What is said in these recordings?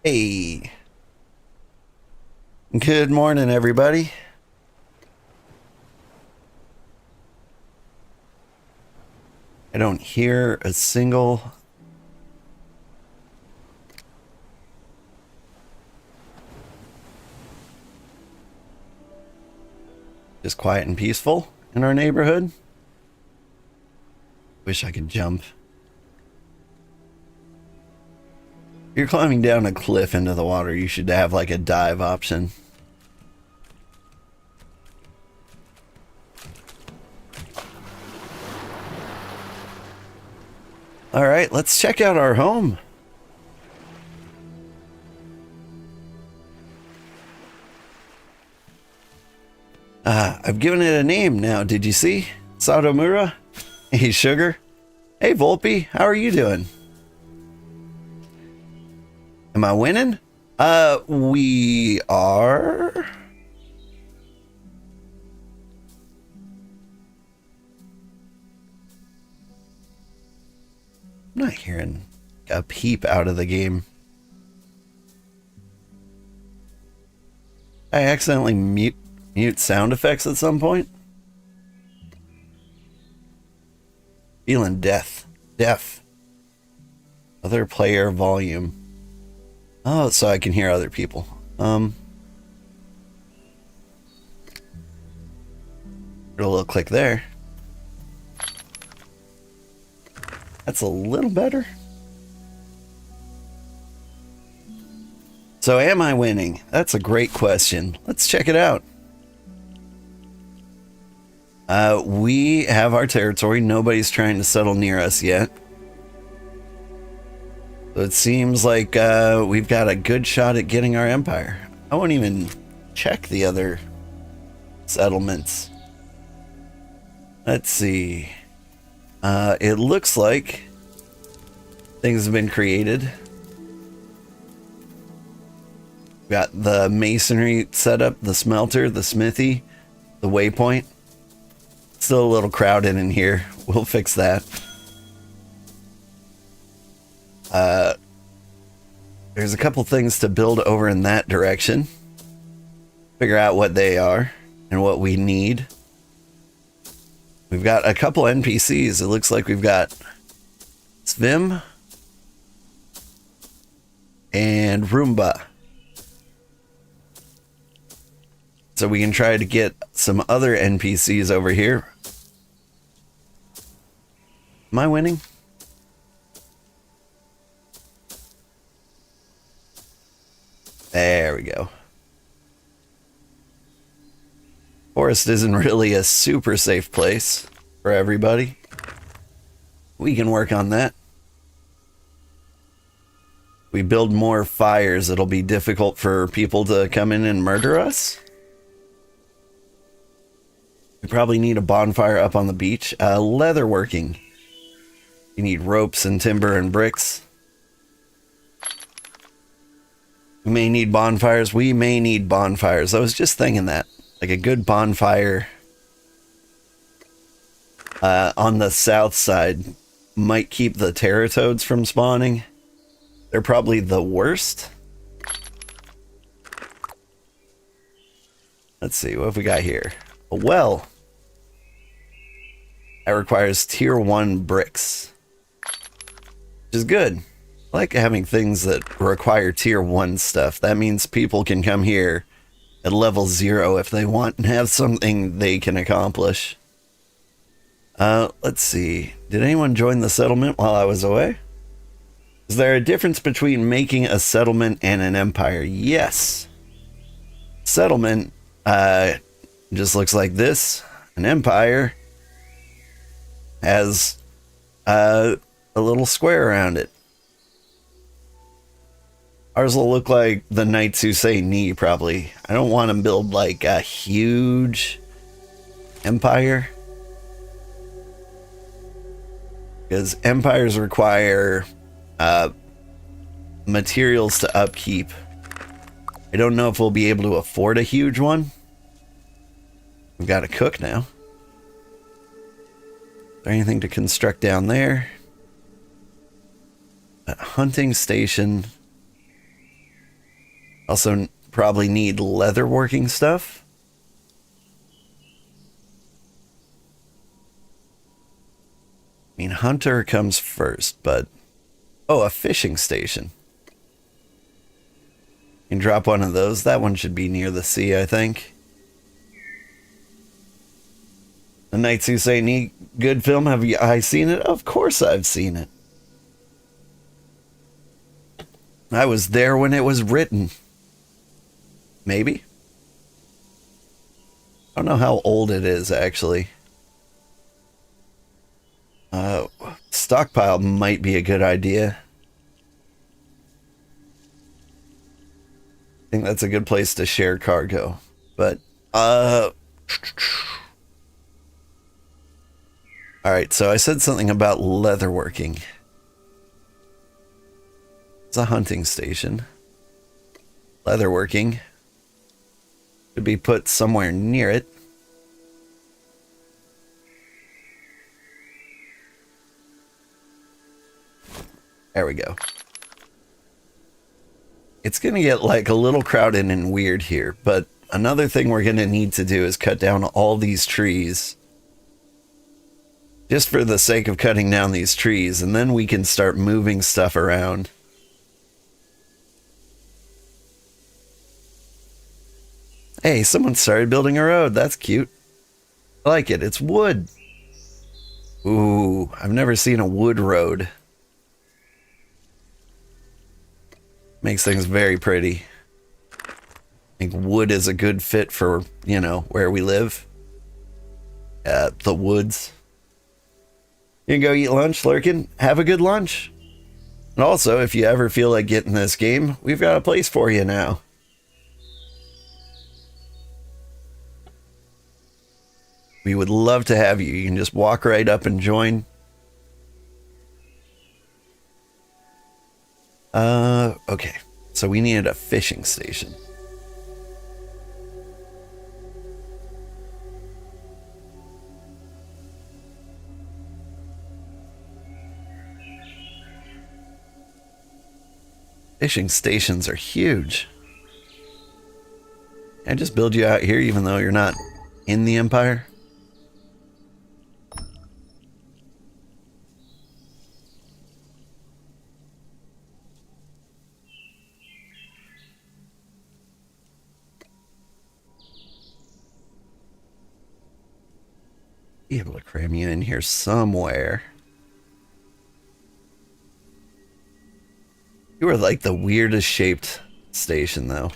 Hey, good morning, everybody. I don't hear a single just quiet and peaceful in our neighborhood. Wish I could jump. If you're climbing down a cliff into the water, you should have like a dive option. All right, let's check out our home. I've given it a name now. Did you see? Satomura? Hey, Sugar. Hey, Volpe. How are you doing? Am I winning? We are. I'm not hearing a peep out of the game. I accidentally mute sound effects at some point. Feeling deaf. Other player volume. Oh, so I can hear other people. Put a little click there. That's a little better. So am I winning? That's a great question. Let's check it out. We have our territory. Nobody's trying to settle near us yet. So it seems like we've got a good shot at getting our empire. I won't even check the other settlements. Let's see. It looks like things have been created. Got the masonry set up, the smelter, the smithy, the waypoint. Still a little crowded in here. We'll fix that. There's a couple things to build over in that direction. Figure out what they are and what we need. We've got a couple NPCs. It looks like we've got Svim and Roomba. So we can try to get some other NPCs over here. Am I winning? There we go. Forest isn't really a super safe place for everybody. We can work on that. We build more fires, it'll be difficult for people to come in and murder us. We probably need a bonfire up on the beach. Leatherworking. You need ropes and timber and bricks. We may need bonfires. We may need bonfires. I was just thinking that. Like a good bonfire on the south side might keep the terratoads from spawning. They're probably the worst. Let's see, what have we got here? A well. That requires tier 1 bricks. Which is good. I like having things that require tier 1 stuff. That means people can come here at level 0 if they want and have something they can accomplish. Let's see. Did anyone join the settlement while I was away? Is there a difference between making a settlement and an empire? Yes. Settlement just looks like this. An empire has a little square around it. Ours will look like the Knights Who Say Knee, probably. I don't want to build like a huge empire, because empires require materials to upkeep. I don't know if we'll be able to afford a huge one. We've got a cook now. Is there anything to construct down there? A hunting station. Also, probably need leatherworking stuff. I mean, hunter comes first, but... Oh, a fishing station. You can drop one of those. That one should be near the sea, I think. The Nights Who Say Need good film. Have I seen it? Of course I've seen it. I was there when it was written. Maybe? I don't know how old it is, actually. Stockpile might be a good idea. I think that's a good place to share cargo. But, Alright, so I said something about leatherworking. It's a hunting station. Leatherworking. Could be put somewhere near it. There we go. It's going to get like a little crowded and weird here, but another thing we're going to need to do is cut down all these trees. Just for the sake of cutting down these trees, and then we can start moving stuff around. Hey, someone started building a road. That's cute. I like it. It's wood. Ooh, I've never seen a wood road. Makes things very pretty. I think wood is a good fit for, you know, where we live. The woods. You can go eat lunch, Lurkin. Have a good lunch. And also, if you ever feel like getting this game, we've got a place for you now. We would love to have you. You can just walk right up and join. Okay. So we needed a fishing station. Fishing stations are huge. Can I just build you out here even though you're not in the Empire? Be able to cram you in here somewhere. You are like the weirdest shaped station, though.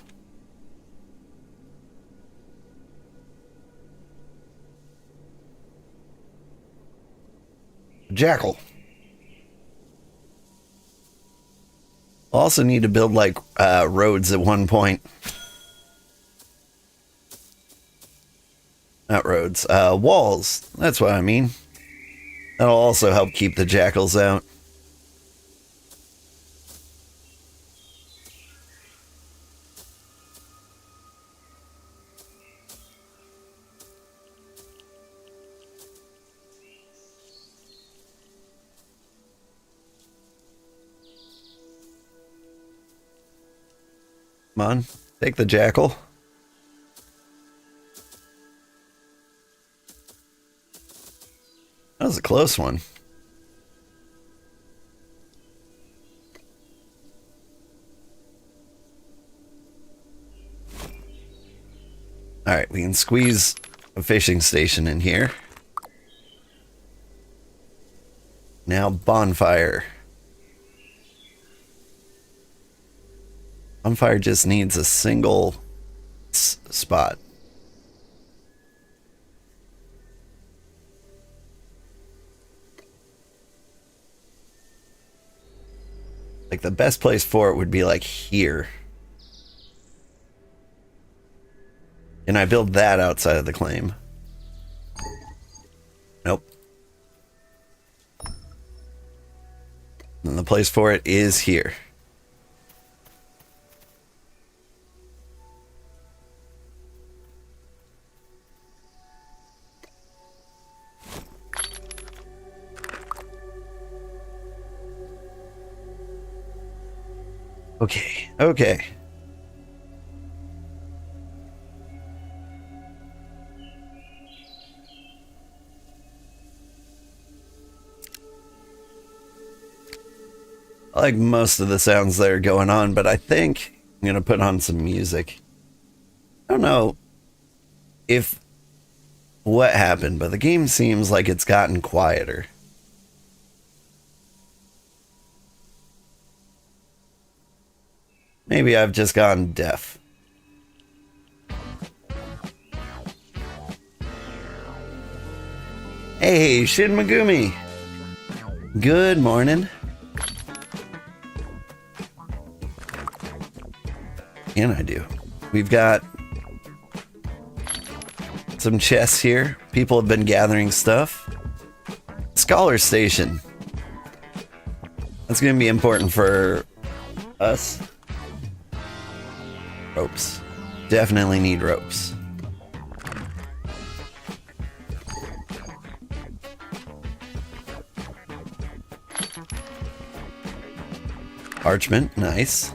Jackal. Also need to build like roads at one point. Not roads, walls. That's what I mean. That'll also help keep the jackals out. Come on, take the jackal. That was a close one. Alright, we can squeeze a fishing station in here. Now bonfire. Bonfire just needs a single spot. Like the best place for it would be like here. And I build that outside of the claim. Nope. And the place for it is here. Okay, okay. I like most of the sounds that are going on, but I think I'm gonna put on some music. I don't know if what happened, but the game seems like it's gotten quieter. Maybe I've just gone deaf. Hey, Shin Megumi! Good morning. Can I do? We've got some chests here. People have been gathering stuff. Scholar Station. That's going to be important for us. Ropes. Definitely need ropes. Parchment, nice.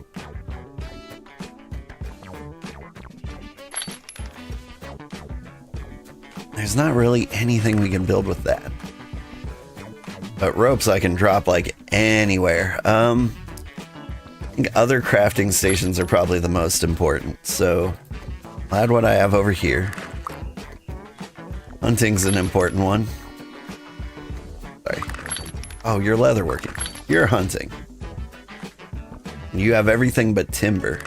There's not really anything we can build with that. But ropes I can drop like anywhere. I think other crafting stations are probably the most important. So I'll add what I have over here. Hunting's an important one. Sorry. Oh, you're leatherworking. You're hunting. You have everything but timber.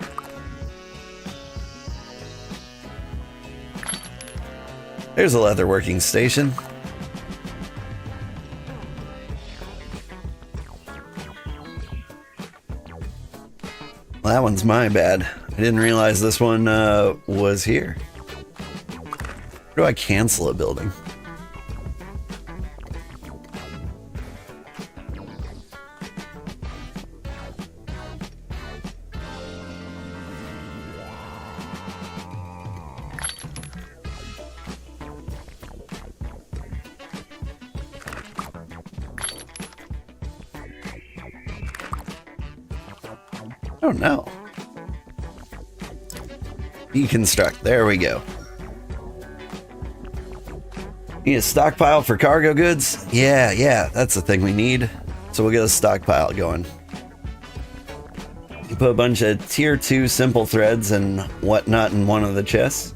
There's a leatherworking station. Well, that one's my bad. I didn't realize this one was here. How do I cancel a building? Oh no. Deconstruct. There we go. Need a stockpile for cargo goods? Yeah, that's the thing we need. So we'll get a stockpile going. You put a bunch of tier 2 simple threads and whatnot in one of the chests.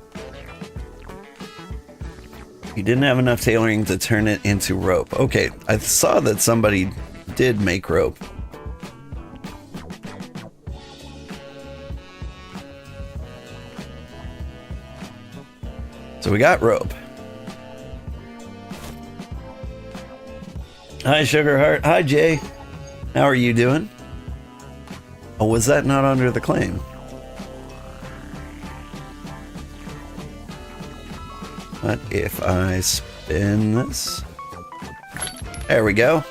You didn't have enough tailoring to turn it into rope. Okay, I saw that somebody did make rope. So we got rope. Hi, Sugarheart. Hi, Jay. How are you doing? Oh, was that not under the claim? What if I spin this? There we go.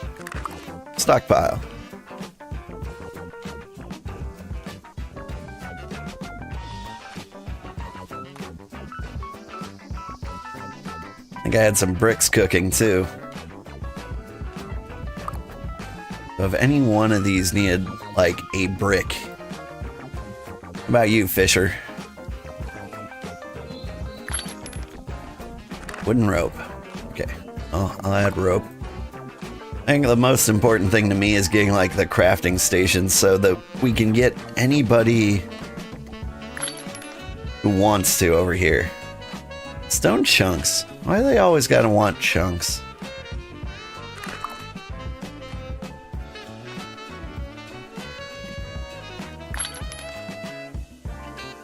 Stockpile. I think I had some bricks cooking too. If any one of these needed like a brick. How about you, Fisher? Wooden rope. Okay, I'll add rope. I think the most important thing to me is getting like the crafting station so that we can get anybody who wants to over here. Stone chunks. Why do they always gotta want chunks?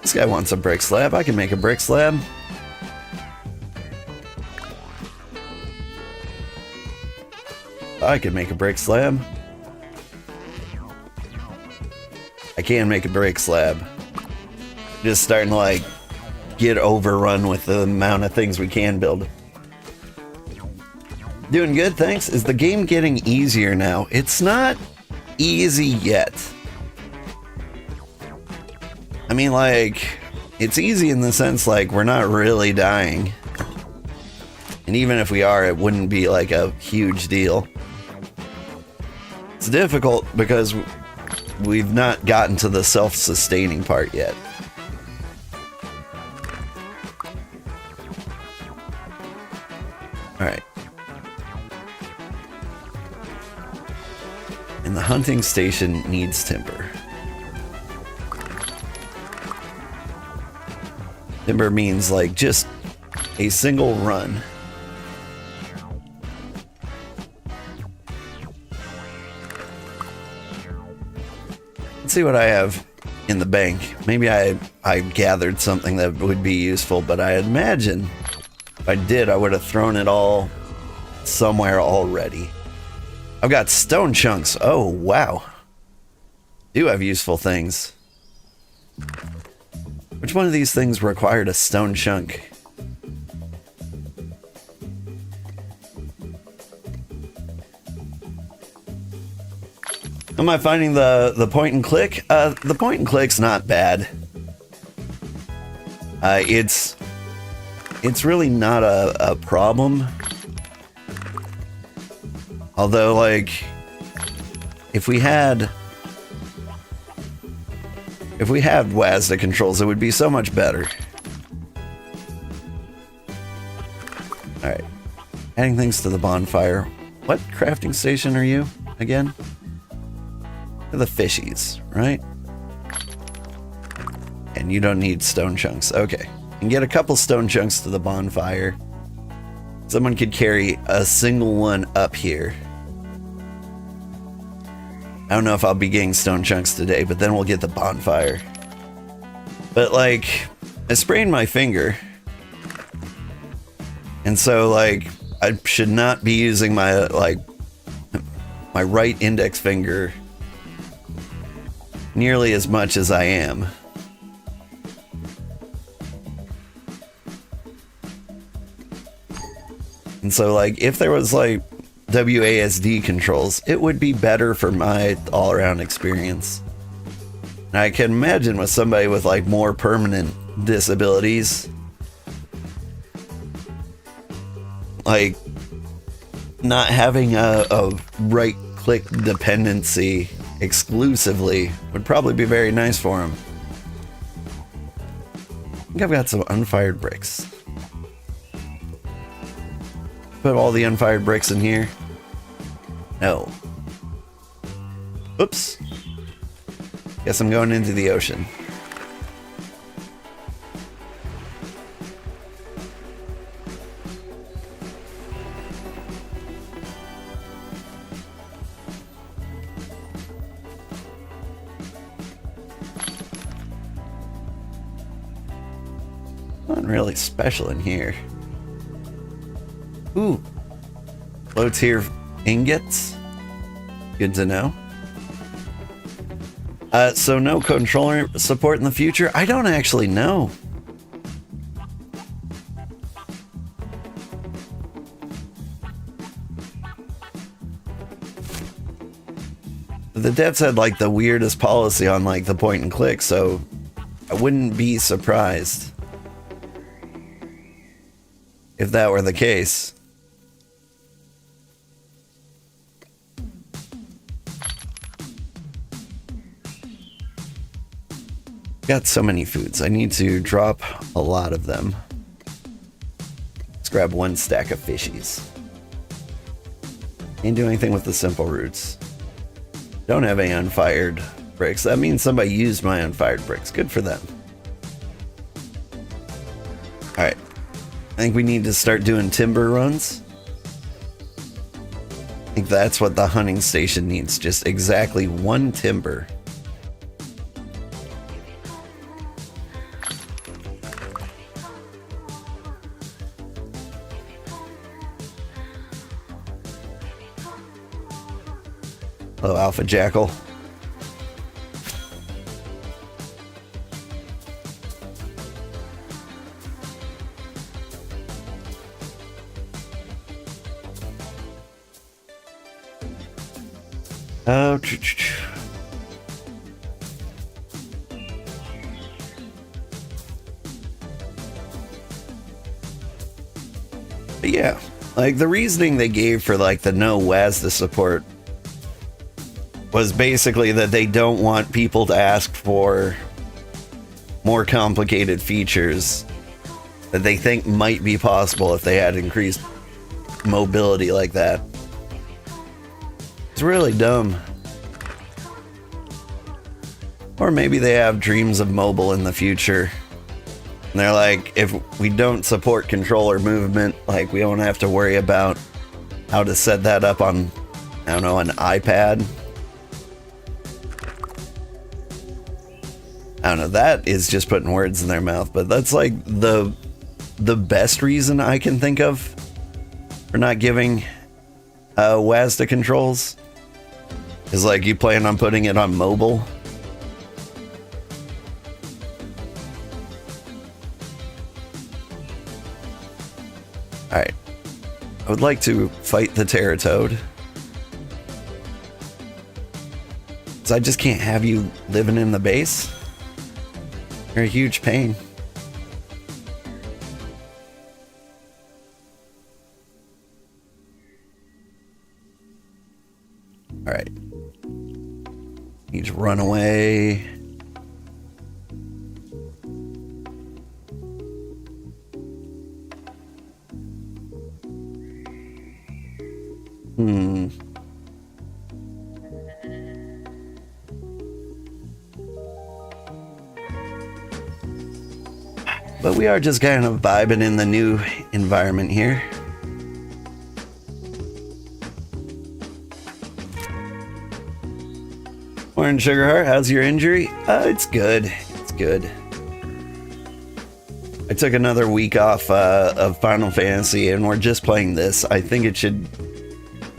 This guy wants a brick slab. I can make a brick slab. I can make a brick slab. I can make a brick slab. Just starting to like get overrun with the amount of things we can build. Doing good, thanks. Is the game getting easier now? It's not easy yet. I mean, like, it's easy in the sense like we're not really dying. And even if we are, it wouldn't be like a huge deal. It's difficult because we've not gotten to the self-sustaining part yet. Alright. And the hunting station needs timber. Timber means like just a single run. Let's see what I have in the bank. Maybe I gathered something that would be useful, but I imagine if I did, I would have thrown it all somewhere already. I've got stone chunks. Oh, wow. Do have useful things. Which one of these things required a stone chunk? Am I finding the point and click? The point and click's not bad. It's really not a problem. Although, like, if we had WASD controls, it would be so much better. Alright. Adding things to the bonfire. What crafting station are you, again? The fishies, right? And you don't need stone chunks. Okay. And get a couple stone chunks to the bonfire. Someone could carry a single one up here. I don't know if I'll be getting stone chunks today, but then we'll get the bonfire. But like, I sprained my finger. And so like, I should not be using my my right index finger nearly as much as I am. And so like, if there was like WASD controls, it would be better for my all-around experience. And I can imagine with somebody with like more permanent disabilities, like not having a right-click dependency exclusively would probably be very nice for him. I think I've got some unfired bricks. Put all the unfired bricks in here. No. Oops. Guess I'm going into the ocean. Nothing really special in here. Ooh. Low tier ingots. Good to know. So no controller support in the future? I don't actually know. The devs had like the weirdest policy on like the point and click, so I wouldn't be surprised if that were the case. Got so many foods. I need to drop a lot of them. Let's grab one stack of fishies. Can't do anything with the simple roots. Don't have any unfired bricks. That means somebody used my unfired bricks. Good for them. Alright. I think we need to start doing timber runs. I think that's what the hunting station needs. Just exactly one timber. Hello, Alpha Jackal. Oh, but yeah, like the reasoning they gave for like the no WASD support was basically that they don't want people to ask for more complicated features that they think might be possible if they had increased mobility like that. It's really dumb. Or maybe they have dreams of mobile in the future. And they're like, if we don't support controller movement, like we don't have to worry about how to set that up on, I don't know, an iPad. I don't know, that is just putting words in their mouth, but that's like the best reason I can think of for not giving WASD controls. Is like you plan on putting it on mobile. Alright. I would like to fight the Terratoad. So I just can't have you living in the base. You're a huge pain. Alright. Need to run away. But we are just kind of vibing in the new environment here. Morning, Sugarheart. How's your injury? It's good. It's good. I took another week off of Final Fantasy, and we're just playing this. I think it should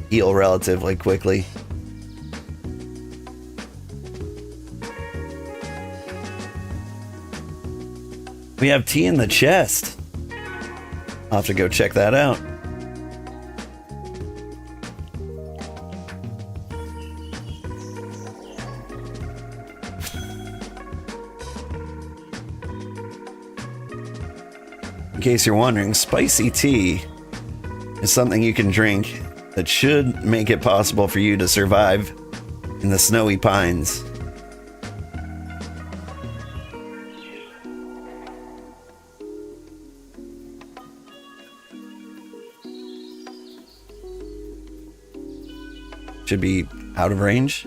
heal relatively quickly. We have tea in the chest. I'll have to go check that out. In case you're wondering, spicy tea is something you can drink that should make it possible for you to survive in the snowy pines. Should be out of range.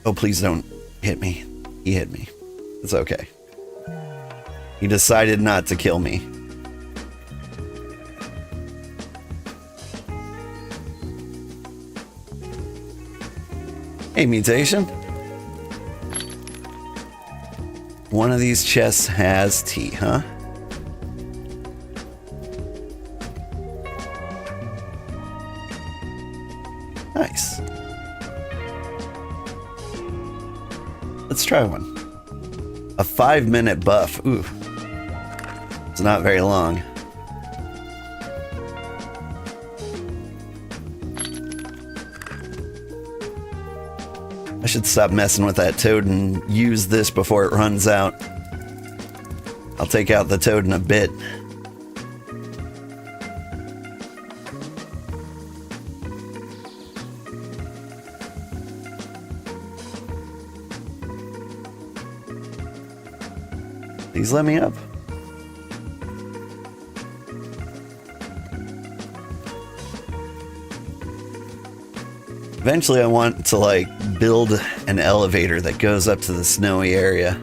Oh, please don't hit me. He hit me. It's okay. He decided not to kill me. Hey, Mutation. One of these chests has tea, huh? Nice. Let's try one. A 5-minute buff. Ooh. It's not very long. I should stop messing with that toad and use this before it runs out. I'll take out the toad in a bit. Please let me up. Eventually I want to like build an elevator that goes up to the snowy area.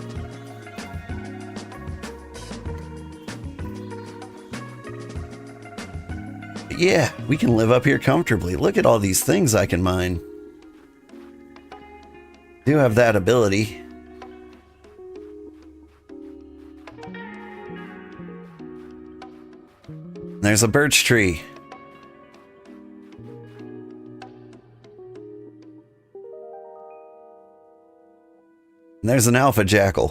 But yeah, we can live up here comfortably. Look at all these things I can mine. Do have that ability. There's a birch tree. And there's an alpha jackal.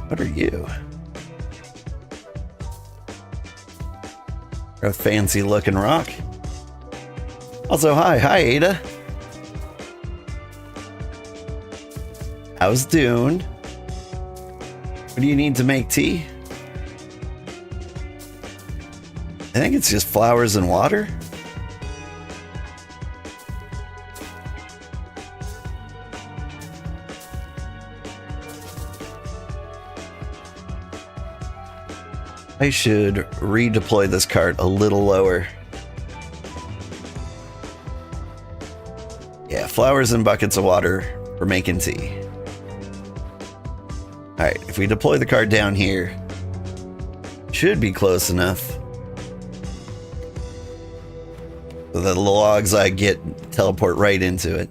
What are you? You're a fancy looking rock. Also, hi Ada. How's Dune? What do you need to make tea? I think it's just flowers and water. I should redeploy this cart a little lower. Yeah, flowers and buckets of water for making tea. Alright, if we deploy the cart down here, should be close enough. So that the logs I get teleport right into it.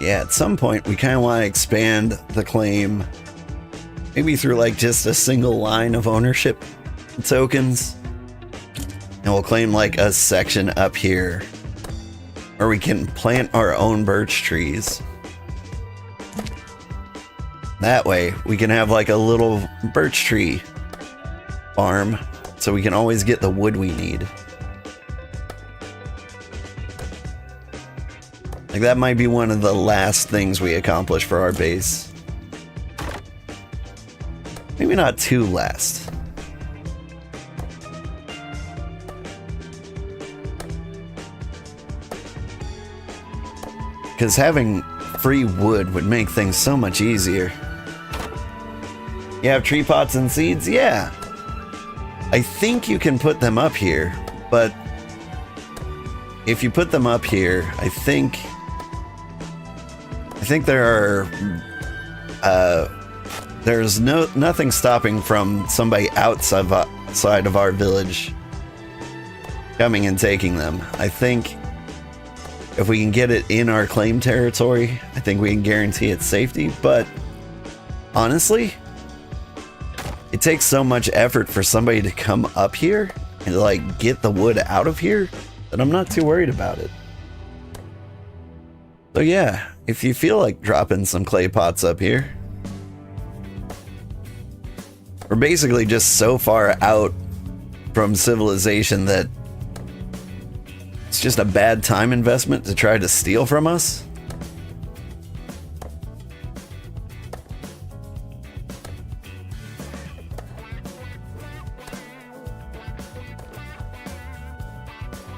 Yeah, at some point we kind of want to expand the claim, maybe through like just a single line of ownership tokens, and we'll claim like a section up here where we can plant our own birch trees. That way we can have like a little birch tree farm, so we can always get the wood we need. Like, that might be one of the last things we accomplish for our base. Maybe not too last. Because having free wood would make things so much easier. You have tree pots and seeds? Yeah. I think you can put them up here, but if you put them up here, I think there are there's nothing stopping from somebody outside of our village coming and taking them. I think if we can get it in our claim territory, I think we can guarantee its safety. But honestly, it takes so much effort for somebody to come up here and like get the wood out of here that I'm not too worried about it. So yeah, if you feel like dropping some clay pots up here. We're basically just so far out from civilization that it's just a bad time investment to try to steal from us.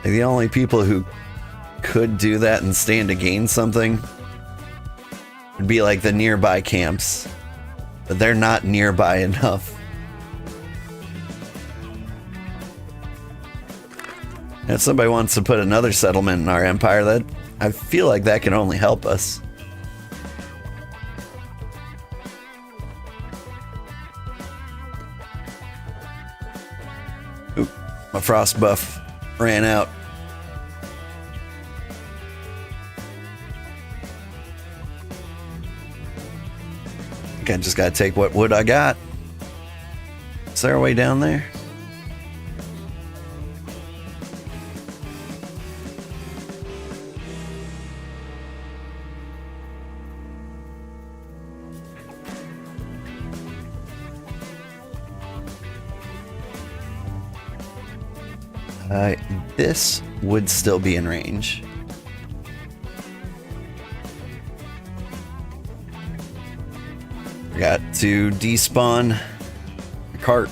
The only people who could do that and stand to gain something would be like the nearby camps, but they're not nearby enough. If somebody wants to put another settlement in our empire, that I feel like that can only help us. Oop, my frost buff ran out. I just gotta take what wood I got. Is there a way down there? This would still be in range. Got to despawn the cart.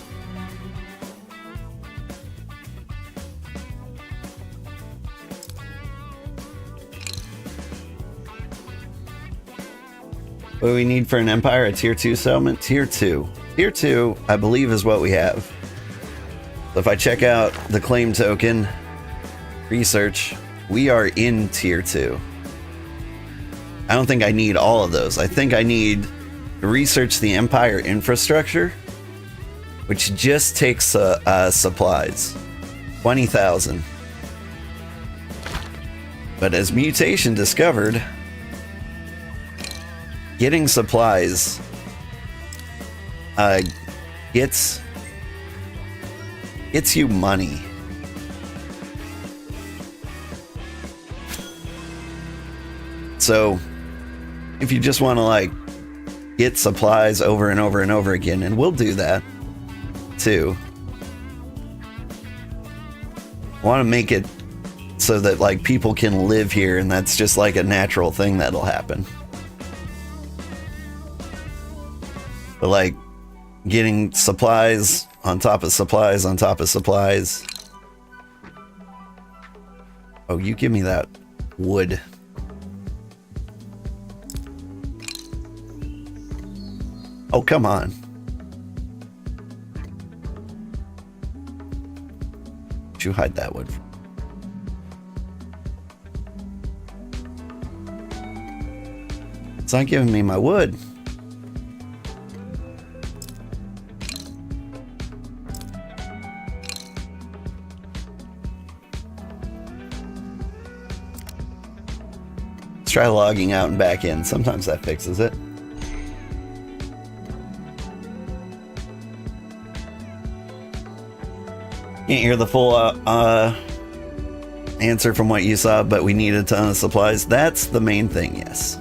What do we need for an empire? A tier 2 settlement? Tier 2. Tier 2, I believe, is what we have. So if I check out the claim token, research, we are in tier 2. I don't think I need all of those. I think I need to research the empire infrastructure, which just takes supplies. 20,000. But as Mutation discovered, getting supplies gets you money. So if you just want to like get supplies over and over and over again, and we'll do that too. Want to make it so that like people can live here, and that's just like a natural thing that'll happen. But like getting supplies on top of supplies on top of supplies. Oh, you give me that wood. Oh, come on. You hide that wood. It's not giving me my wood. Let's try logging out and back in. Sometimes that fixes it. Can't hear the full answer from what you saw, but we need a ton of supplies. That's the main thing, yes.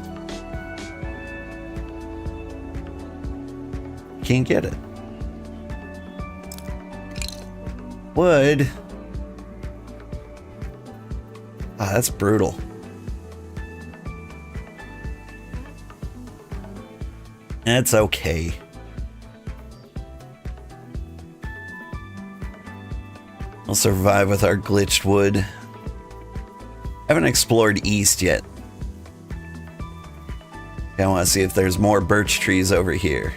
Can't get it. Wood. Ah, that's brutal. That's okay. We'll survive with our glitched wood. Haven't explored east yet. I want to see if there's more birch trees over here.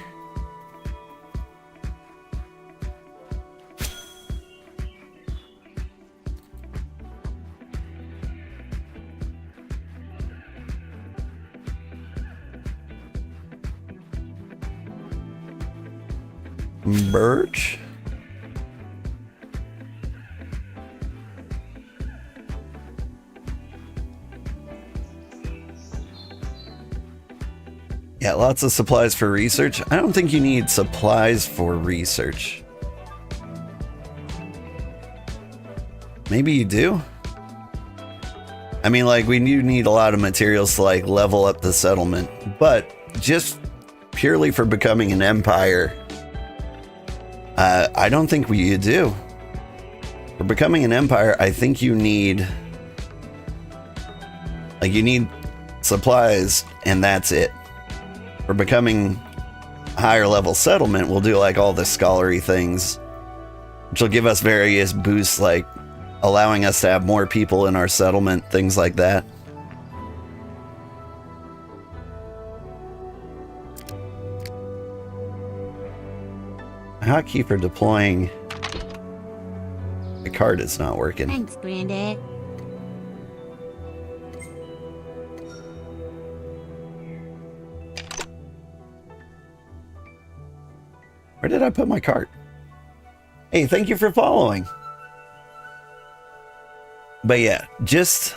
Birch? Yeah, lots of supplies for research. I don't think you need supplies for research. Maybe you do? I mean, like, we do need a lot of materials to, like, level up the settlement. But just purely for becoming an empire, I don't think you do. For becoming an empire, I think you need... like, you need supplies, and that's it. For becoming a higher level settlement, we'll do like all the scholarly things, which will give us various boosts, like allowing us to have more people in our settlement, things like that. Hotkey for deploying the card is not working. Thanks, Granddad. Where did I put my cart? Hey, thank you for following. But yeah, just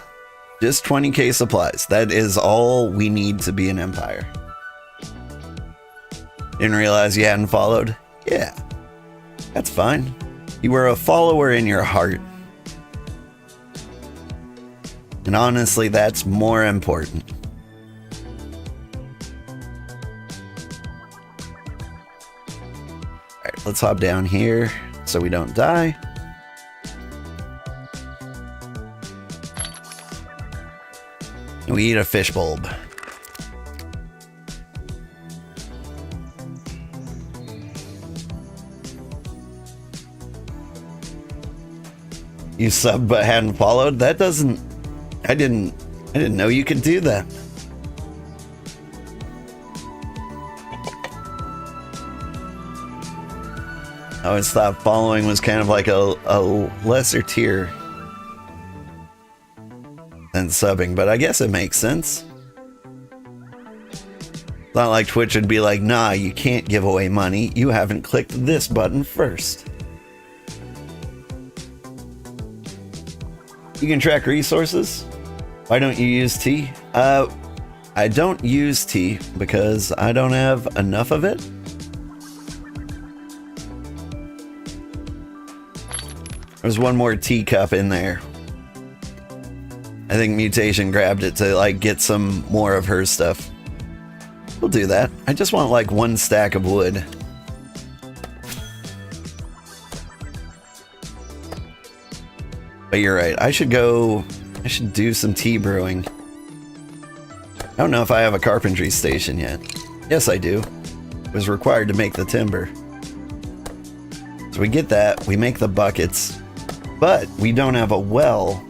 20k supplies. That is all we need to be an empire. Didn't realize you hadn't followed? Yeah, that's fine. You were a follower in your heart. And honestly, that's more important. Alright, let's hop down here so we don't die. And we eat a fish bulb. You subbed but hadn't followed? That doesn't... I didn't know you could do that. I always thought following was kind of like a lesser tier than subbing, but I guess it makes sense. It's not like Twitch would be like, nah, you can't give away money. You haven't clicked this button first. You can track resources. Why don't you use tea? I don't use tea because I don't have enough of it. There's one more teacup in there. I think Mutation grabbed it to like get some more of her stuff. We'll do that. I just want like one stack of wood. But you're right. I should do some tea brewing. I don't know if I have a carpentry station yet. Yes, I do. It was required to make the timber. So we get that, we make the buckets, but we don't have a well.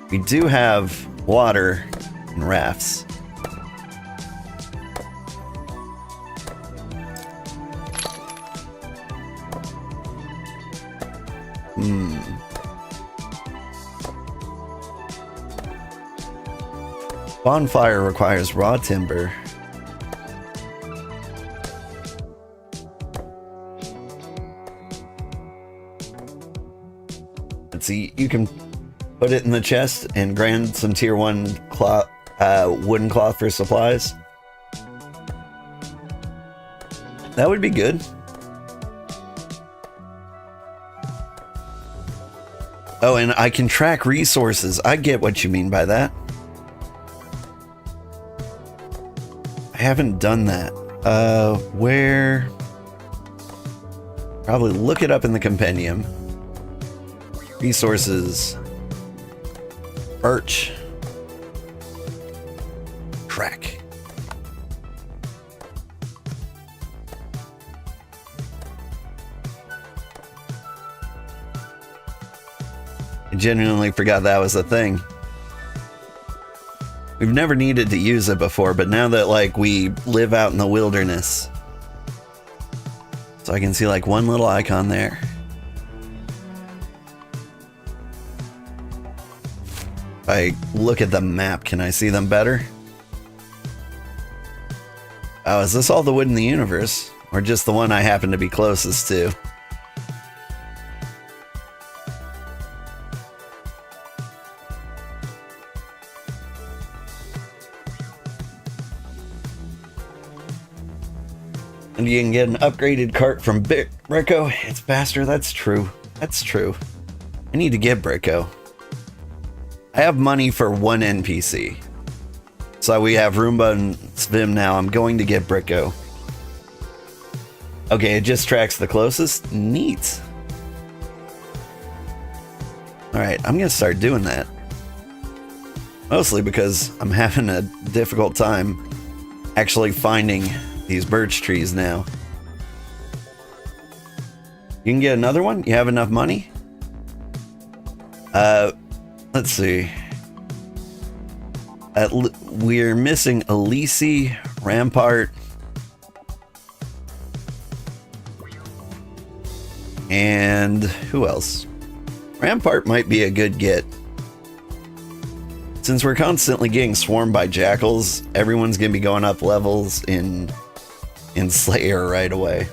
We do have water and rafts. Bonfire requires raw timber. Let's see, you can put it in the chest and grind some tier 1 cloth, wooden cloth for supplies. That would be good. Oh, and I can track resources. I get what you mean by that. I haven't done that. Where? Probably look it up in the compendium. Resources. Birch. Track. I genuinely forgot that was a thing. We've never needed to use it before, but now that like we live out in the wilderness, so I can see like one little icon there. If I look at the map, can I see them better? Oh, is this all the wood in the universe? Or just the one I happen to be closest to? And you can get an upgraded cart from Bricko. It's faster. That's true. That's true. I need to get Bricko. I have money for one NPC. So we have Roomba and Svim now. I'm going to get Bricko. Okay, it just tracks the closest. Neat. Alright, I'm going to start doing that. Mostly because I'm having a difficult time actually finding these birch trees now. You can get another one? You have enough money? Let's see. We're missing Elise, Rampart, and who else? Rampart might be a good get. Since we're constantly getting swarmed by jackals, everyone's gonna be going up levels in Slayer right away.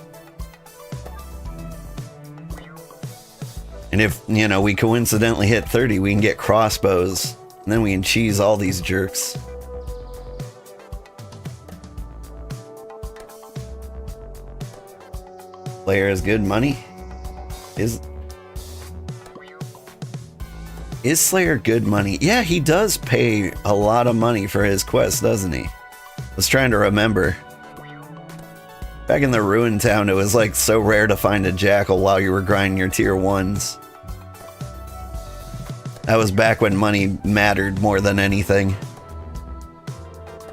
And if, you know, we coincidentally hit 30, we can get crossbows, and then we can cheese all these jerks. Slayer is good money. Is Slayer good money? Yeah, he does pay a lot of money for his quest, doesn't he? I was trying to remember. Back in the Ruin Town, it was like so rare to find a jackal while you were grinding your tier 1s. That was back when money mattered more than anything.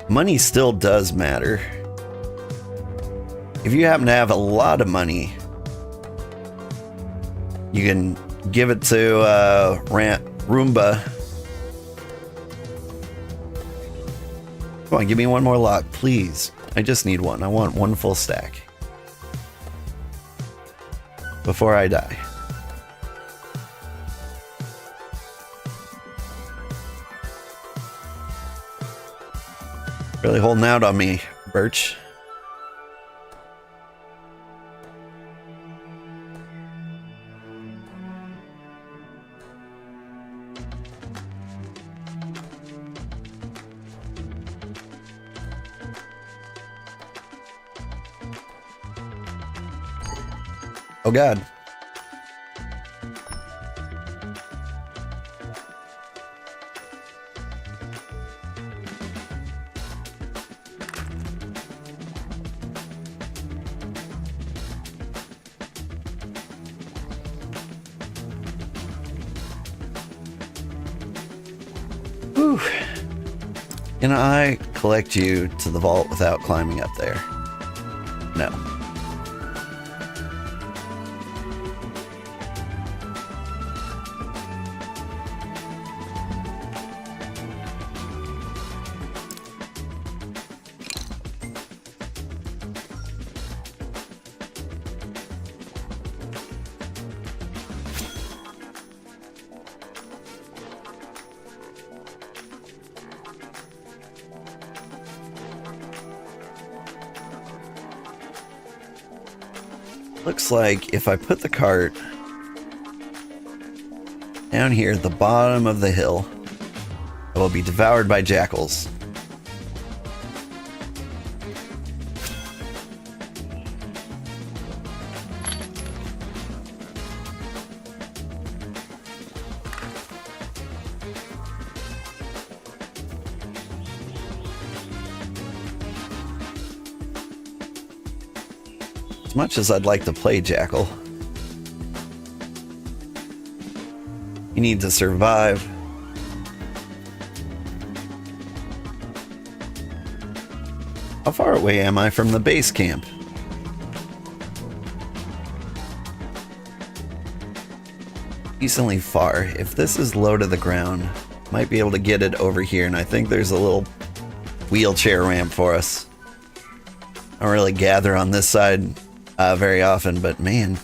Money still does matter. If you happen to have a lot of money, you can give it to Roomba. Come on, give me one more lock, please. I just need one. I want one full stack. Before I die. Really holding out on me, Birch. Oh God. Whew. Can I collect you to the vault without climbing up there? No. Looks like if I put the cart down here at the bottom of the hill, it will be devoured by jackals. As much as I'd like to play Jackal, you need to survive. How far away am I from the base camp? Decently far. If this is low to the ground, might be able to get it over here, and I think there's a little wheelchair ramp for us. I don't really gather on this side very often, but man,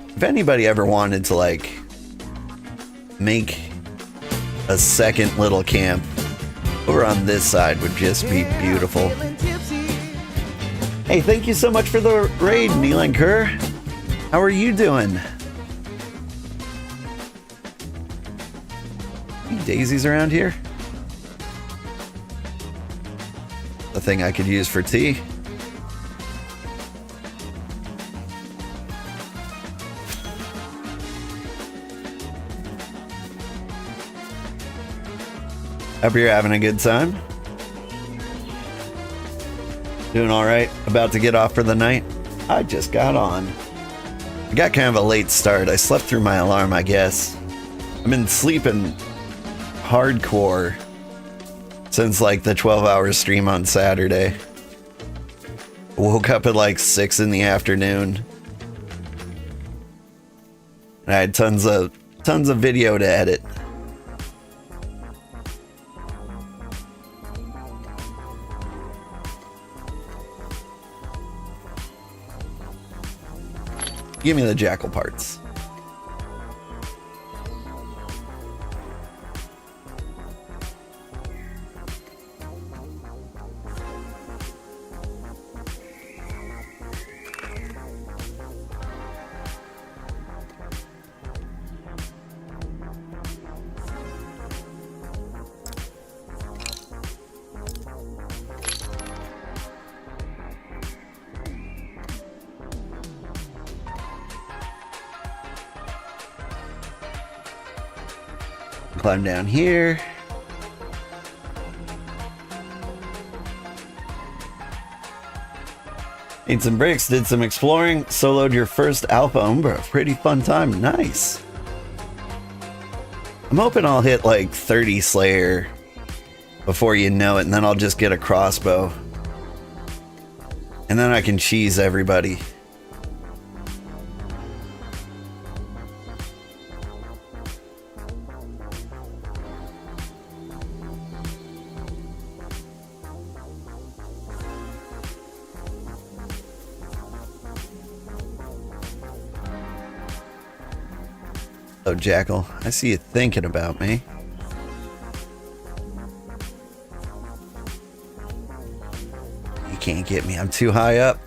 if anybody ever wanted to like make a second little camp, over on this side would just be beautiful. Hey, thank you so much for the raid, Neelan Kerr. How are you doing? Any daisies around here? A thing I could use for tea. Hope you're having a good time. Doing all right? About to get off for the night? I just got on. I got kind of a late start. I slept through my alarm, I guess. I've been sleeping hardcore since like the 12-hour stream on Saturday. Woke up at like 6 in the afternoon. And I had tons of video to edit. Give me the jackal parts. Climb down here. Ate some bricks, did some exploring, soloed your first Alpha Umbra. Pretty fun time. Nice. I'm hoping I'll hit like 30 Slayer before you know it, and then I'll just get a crossbow. And then I can cheese everybody. Oh, Jackal, I see you thinking about me. You can't get me, I'm too high up.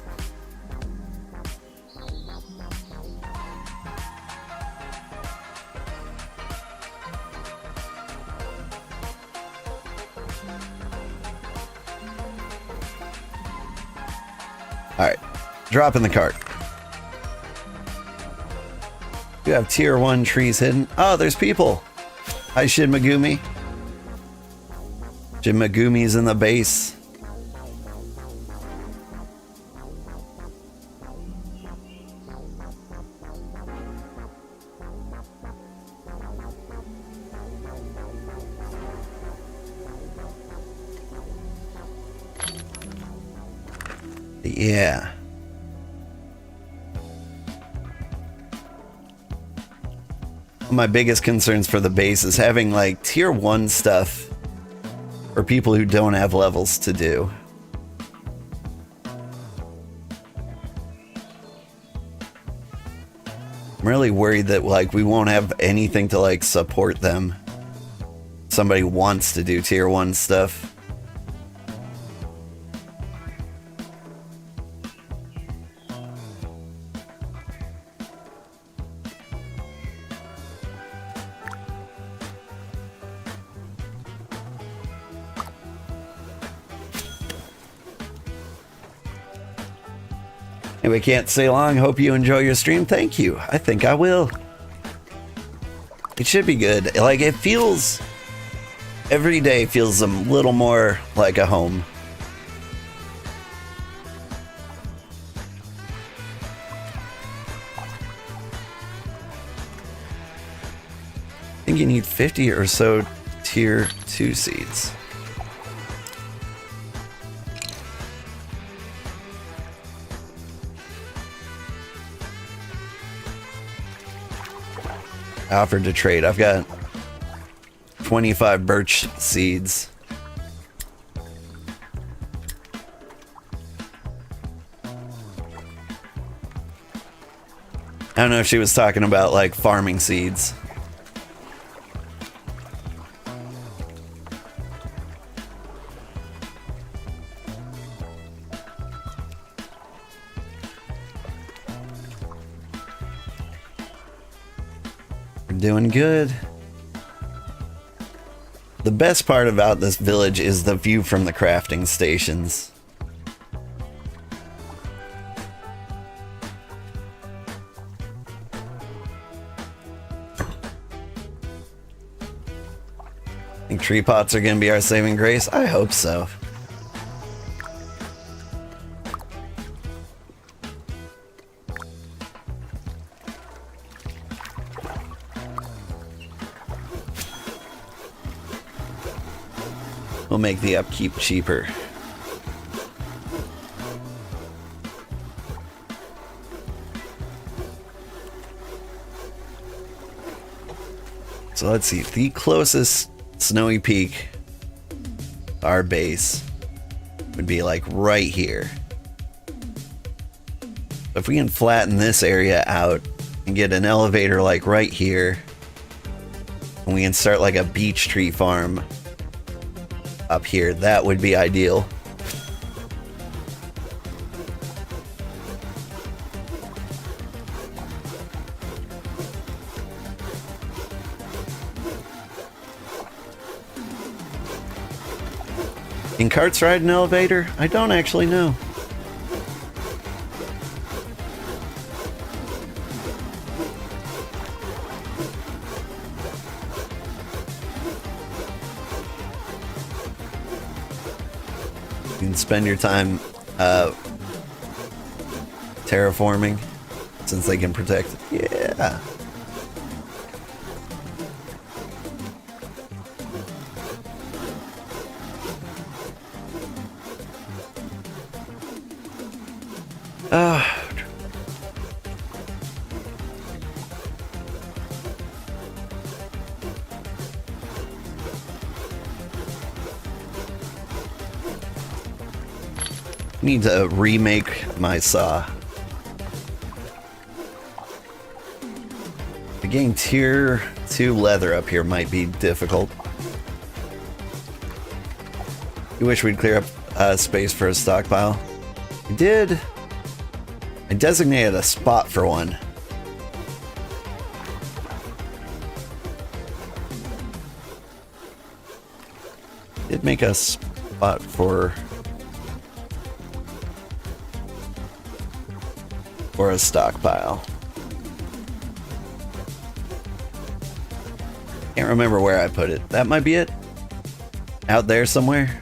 Alright, drop in the cart. You have tier 1 trees hidden. Oh, there's people. Hi, Shin Megumi. Shin Megumi's in the base. Yeah. My biggest concerns for the base is having like tier 1 stuff for people who don't have levels to do. I'm really worried that like we won't have anything to like support them. Somebody wants to do tier 1 stuff. Anyway, can't stay long. Hope you enjoy your stream. Thank you. I think I will. It should be good. Like, it feels... Every day feels a little more like a home. I think you need 50 or so tier 2 seeds. Offered to trade. I've got 25 birch seeds. I don't know if she was talking about like farming seeds. Doing good. The best part about this village is the view from the crafting stations. Think tree pots are gonna be our saving grace? I hope so. We'll make the upkeep cheaper. So let's see, the closest snowy peak, our base, would be like right here. If we can flatten this area out and get an elevator like right here, and we can start like a beech tree farm up here, that would be ideal. Can carts ride an elevator? I don't actually know. You can spend your time terraforming since they can protect it. Yeah. Need to remake my saw. Getting tier 2 leather up here might be difficult. You wish we'd clear up space for a stockpile? I did. I designated a spot for one. Did make a spot for a stockpile. Can't remember where I put it. That might be it. Out there somewhere.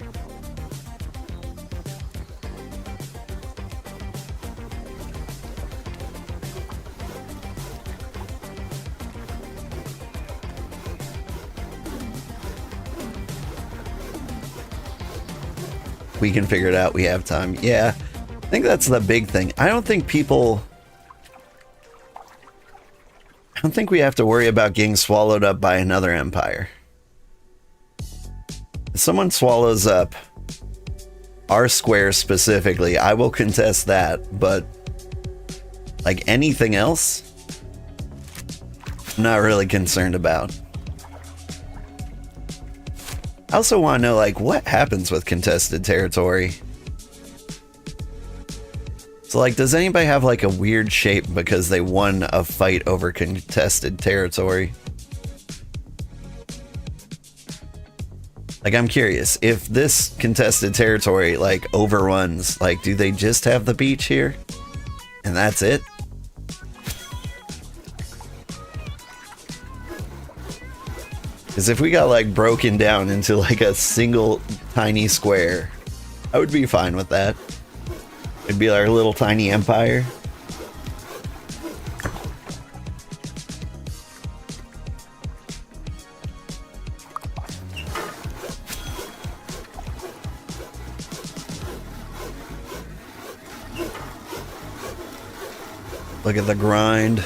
We can figure it out. We have time. Yeah. I think that's the big thing. I don't think we have to worry about getting swallowed up by another empire. If someone swallows up our square specifically, I will contest that, but like anything else, I'm not really concerned about. I also want to know, like, what happens with contested territory? So, like, does anybody have, like, a weird shape because they won a fight over contested territory? Like, I'm curious, if this contested territory, like, overruns, like, do they just have the beach here? And that's it? Because if we got like broken down into like a single tiny square, I would be fine with that. It'd be our little tiny empire. Look at the grind.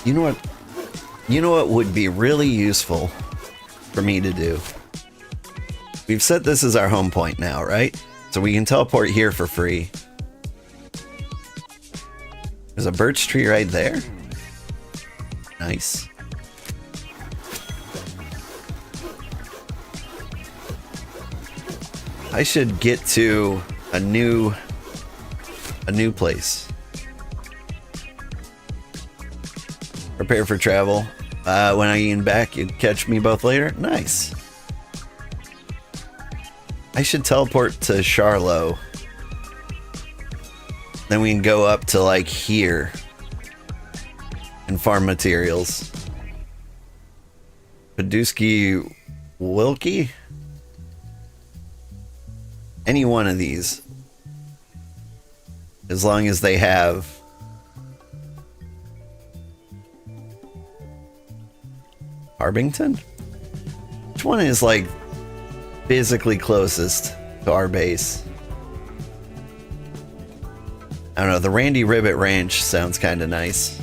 You know what? You know what would be really useful for me to do? We've set this as our home point now, right? So we can teleport here for free. There's a birch tree right there. Nice. I should get to a new place. Prepare for travel. When I get back, you'd catch me both later. Nice. I should teleport to Charlo. Then we can go up to like here and farm materials. Paduski Wilkie? Any one of these. As long as they have Harbington? Which one is like physically closest to our base? I don't know, the Randy Ribbit Ranch sounds kind of nice.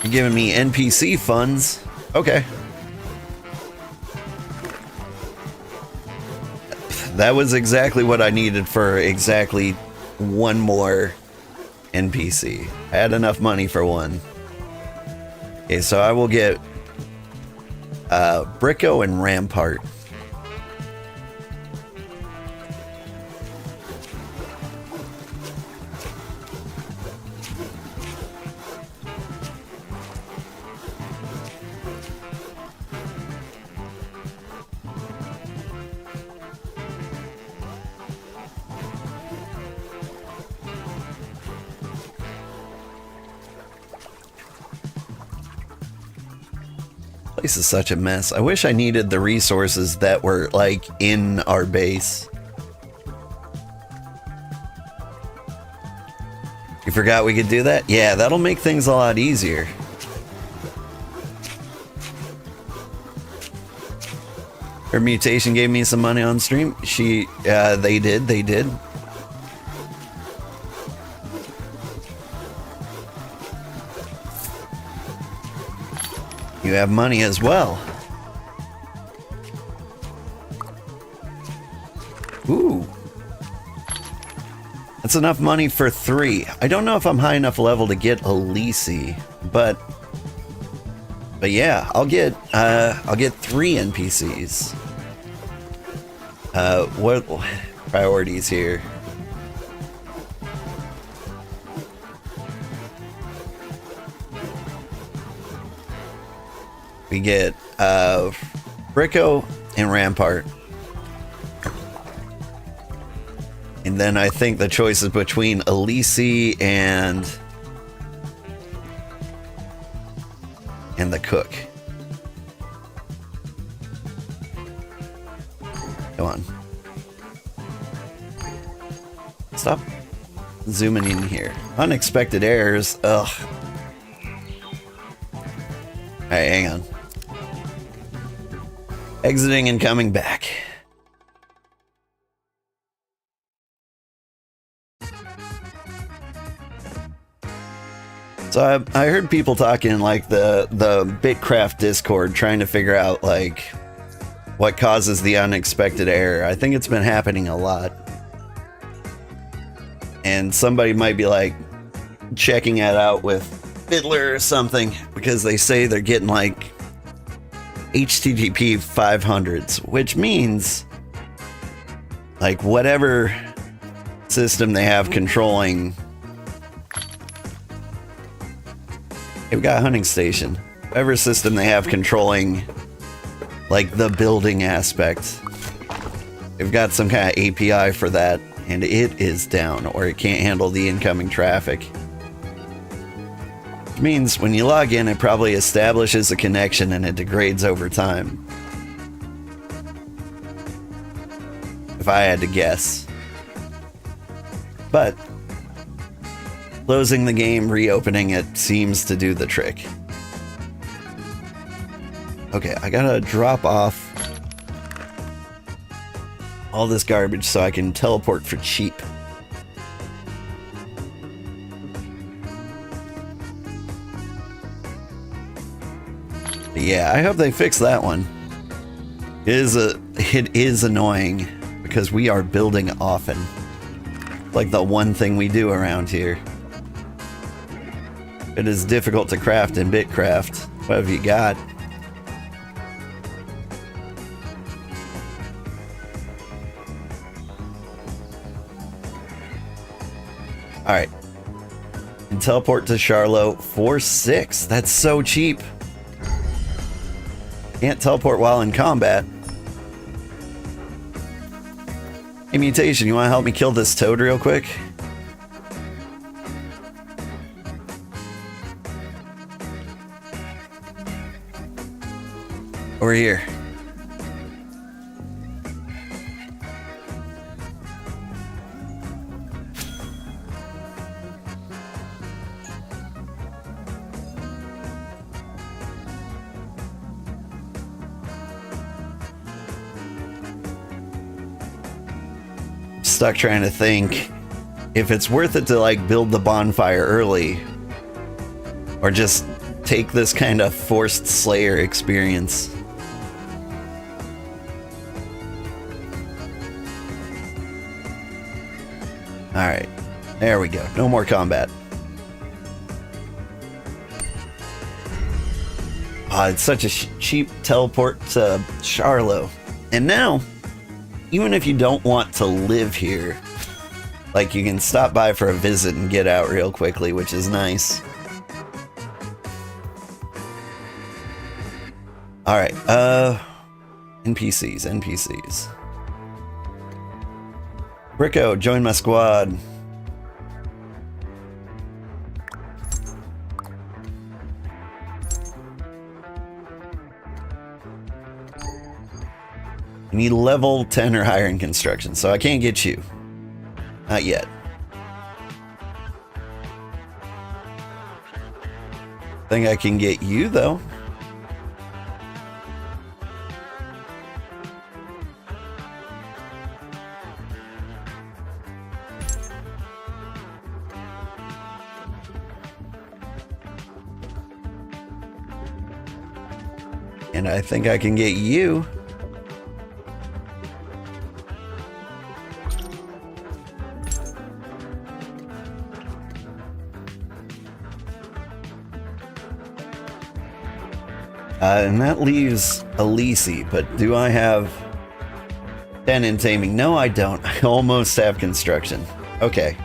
You're giving me NPC funds? Okay. That was exactly what I needed for exactly one more NPC. I had enough money for one. Okay, so I will get Bricko and Rampart. This is such a mess. I wish I needed the resources that were like in our base. You forgot we could do that? Yeah, that'll make things a lot easier. Her mutation gave me some money on stream. They did. You have money as well. Ooh. That's enough money for 3. I don't know if I'm high enough level to get Elise, but yeah, I'll get 3 NPCs. What priorities here? We get Bricko and Rampart. And then I think the choice is between Elise and the cook. Come on. Stop zooming in here. Unexpected errors. Ugh. Alright, hang on. Exiting and coming back. So I heard people talking in like the BitCraft Discord trying to figure out like what causes the unexpected error. I think it's been happening a lot. And somebody might be like checking it out with Fiddler or something because they say they're getting like HTTP 500s, which means like whatever system they have controlling. They've got hunting station. Whatever system they have controlling like the building aspect. They've got some kind of API for that and it is down or it can't handle the incoming traffic. Which means when you log in, it probably establishes a connection and it degrades over time. If I had to guess. But closing the game, reopening it seems to do the trick. Okay, I gotta drop off all this garbage so I can teleport for cheap. But yeah, I hope they fix that one. It is annoying because we are building often. Like the one thing we do around here. It is difficult to craft in BitCraft. What have you got? Alright. And teleport to Charlotte for 6. That's so cheap. Can't teleport while in combat. Hey, Mutation, you want to help me kill this toad real quick? Over here. Stuck trying to think if it's worth it to like build the bonfire early or just take this kind of forced slayer experience. Alright, there we go. No more combat. It's such a cheap teleport to Charlotte. And now, even if you don't want to live here, like you can stop by for a visit and get out real quickly, which is nice. Alright, NPCs. Rico, join my squad. I need level 10 or higher in construction, so I can't get you. Not yet. Think I can get you, though. And I think I can get you. And that leaves Elise, but do I have 10 in taming? No, I don't. I almost have construction. Okay.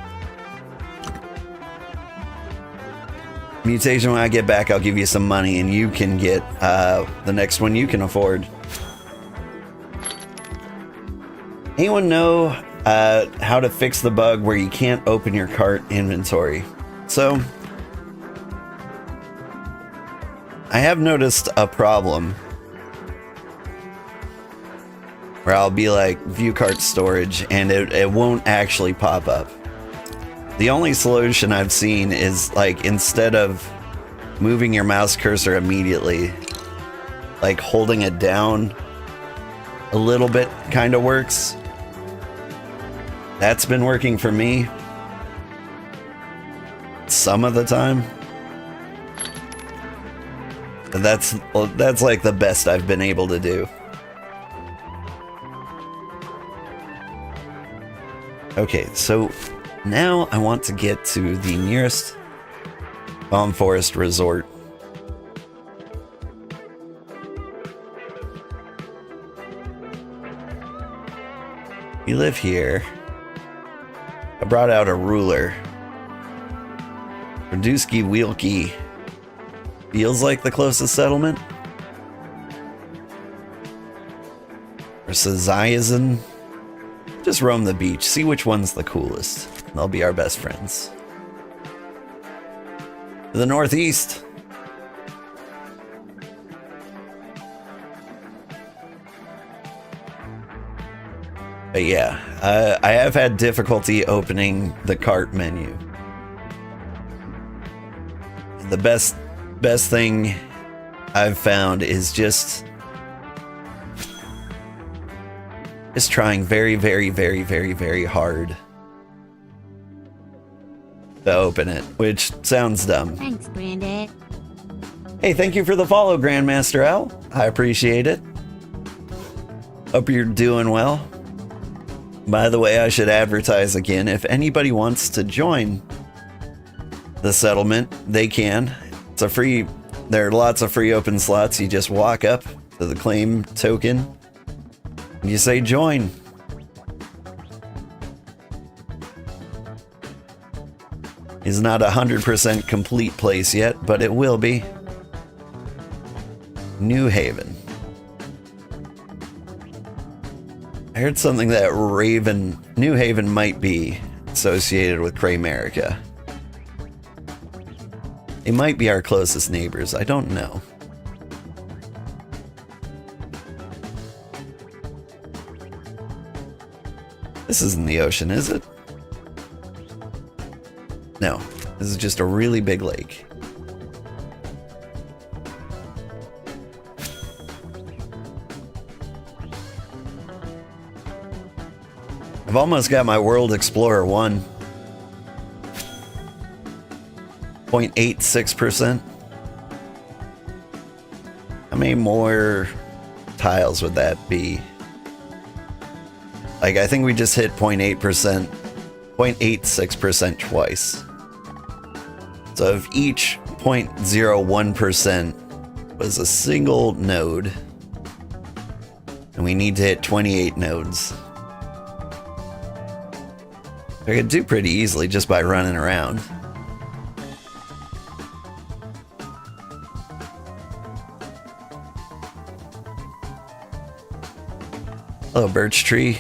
Mutation, when I get back, I'll give you some money and you can get the next one you can afford. Anyone know how to fix the bug where you can't open your cart inventory? So, I have noticed a problem where I'll be like, view cart storage, and it won't actually pop up. The only solution I've seen is like, instead of moving your mouse cursor immediately, like holding it down a little bit kind of works. That's been working for me some of the time. That's like the best I've been able to do. Okay, so now I want to get to the nearest Palm Forest resort. You live here. I brought out a ruler. Radusky Wielke feels like the closest settlement. Or Sazayazen. Just roam the beach, see which one's the coolest. They'll be our best friends. To the northeast. But yeah, I have had difficulty opening the cart menu. The best thing I've found is just trying very, very, very, very, very hard to open it, which sounds dumb. Thanks, Granddad. Hey, thank you for the follow, Grandmaster L. I appreciate it. Hope you're doing well. By the way, I should advertise again. If anybody wants to join the settlement, they can. It's a free, there are lots of free open slots. You just walk up to the claim token and you say join. It's not 100% complete place yet, but it will be. New Haven. I heard something that New Haven might be associated with Kraymerica. It might be our closest neighbors, I don't know. This isn't the ocean, is it? No, this is just a really big lake. I've almost got my World Explorer 1. 0.86%. How many more tiles would that be? Like, I think we just hit 0.8%, 0.86% twice. So if each 0.01% was a single node, and we need to hit 28 nodes. I could do pretty easily just by running around. Hello, birch tree.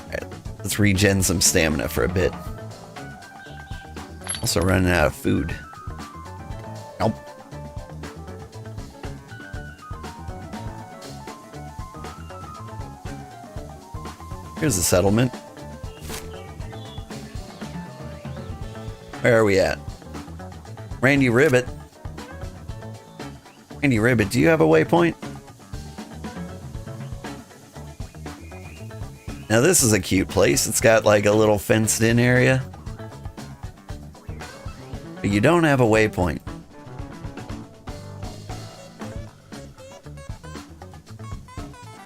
Alright, let's regen some stamina for a bit. Also running out of food. Nope. Here's the settlement. Where are we at? Randy Ribbit. Randy Ribbit, do you have a waypoint? Now this is a cute place. It's got like a little fenced in area. But you don't have a waypoint.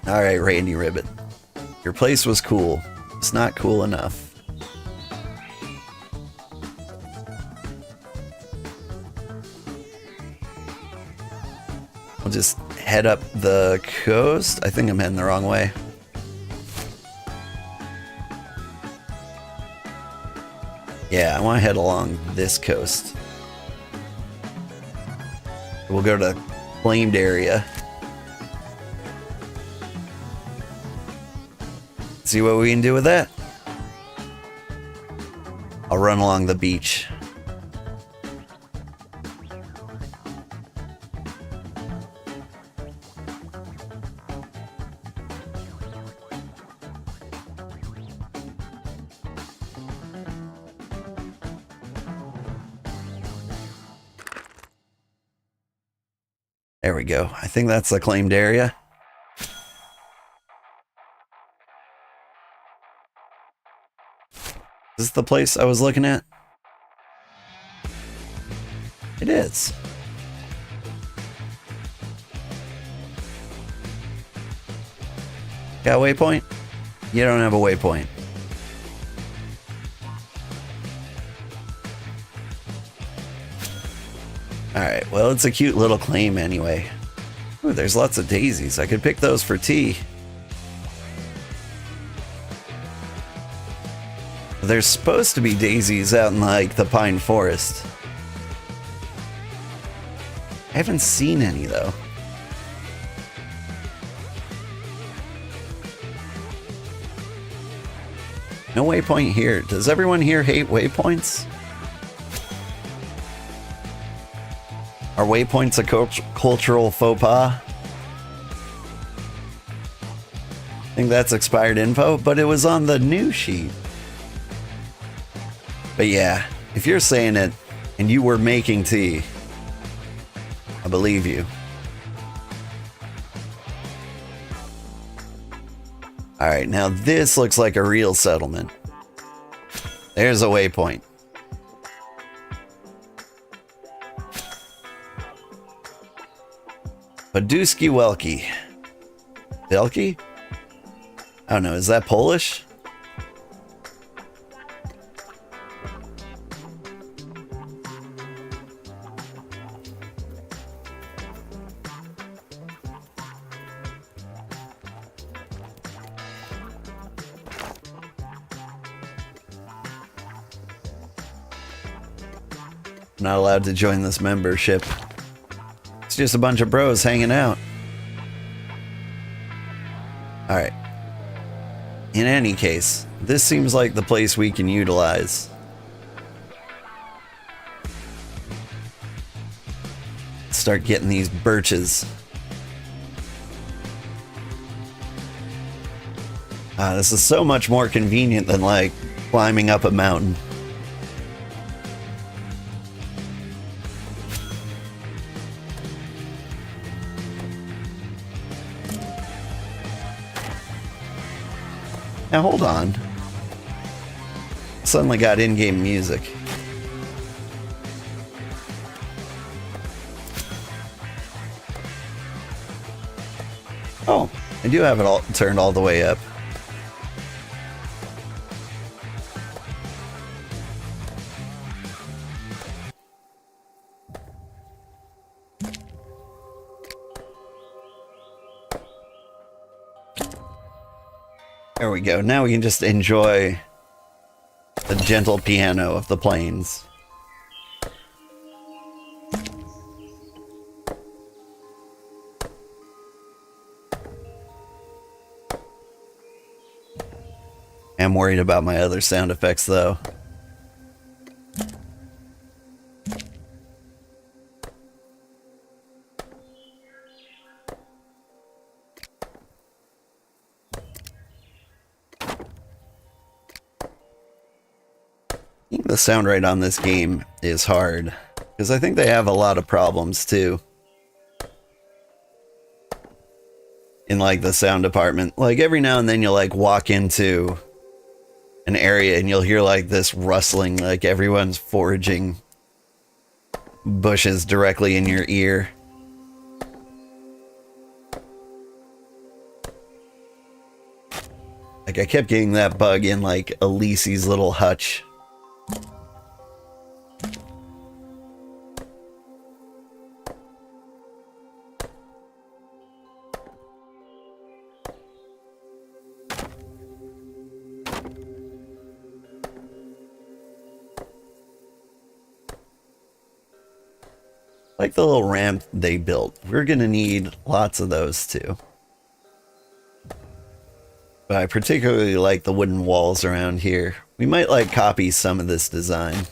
Alright, Randy Ribbit. Your place was cool. It's not cool enough. We'll just head up the coast. I think I'm heading the wrong way. Yeah, I want to head along this coast. We'll go to claimed area. See what we can do with that. I'll run along the beach. There we go. I think that's the claimed area. Is this the place I was looking at? It is. Got a waypoint? You don't have a waypoint. Alright, well, it's a cute little claim anyway. Ooh, there's lots of daisies. I could pick those for tea. There's supposed to be daisies out in, like, the pine forest. I haven't seen any, though. No waypoint here. Does everyone here hate waypoints? Are waypoints a cultural faux pas? I think that's expired info, but it was on the new sheet. But yeah, if you're saying it and you were making tea, I believe you. Alright, now this looks like a real settlement. There's a waypoint. Paduski Welki. Welki? I don't know, is that Polish? Not allowed to join this membership. It's just a bunch of bros hanging out. Alright. In any case, this seems like the place we can utilize. Start getting these birches. This is so much more convenient than, like, climbing up a mountain. Now hold on. Suddenly got in-game music. Oh, I do have it all turned all the way up. There we go. Now we can just enjoy the gentle piano of the plains. I'm worried about my other sound effects, though. The sound rate on this game is hard, because I think they have a lot of problems too in like the sound department. Like every now and then you'll like walk into an area and you'll hear like this rustling, like everyone's foraging bushes directly in your ear. Like I kept getting that bug in like Elise's little hutch. Like the little ramp they built. We're gonna need lots of those too. But I particularly like the wooden walls around here. We might like copy some of this design.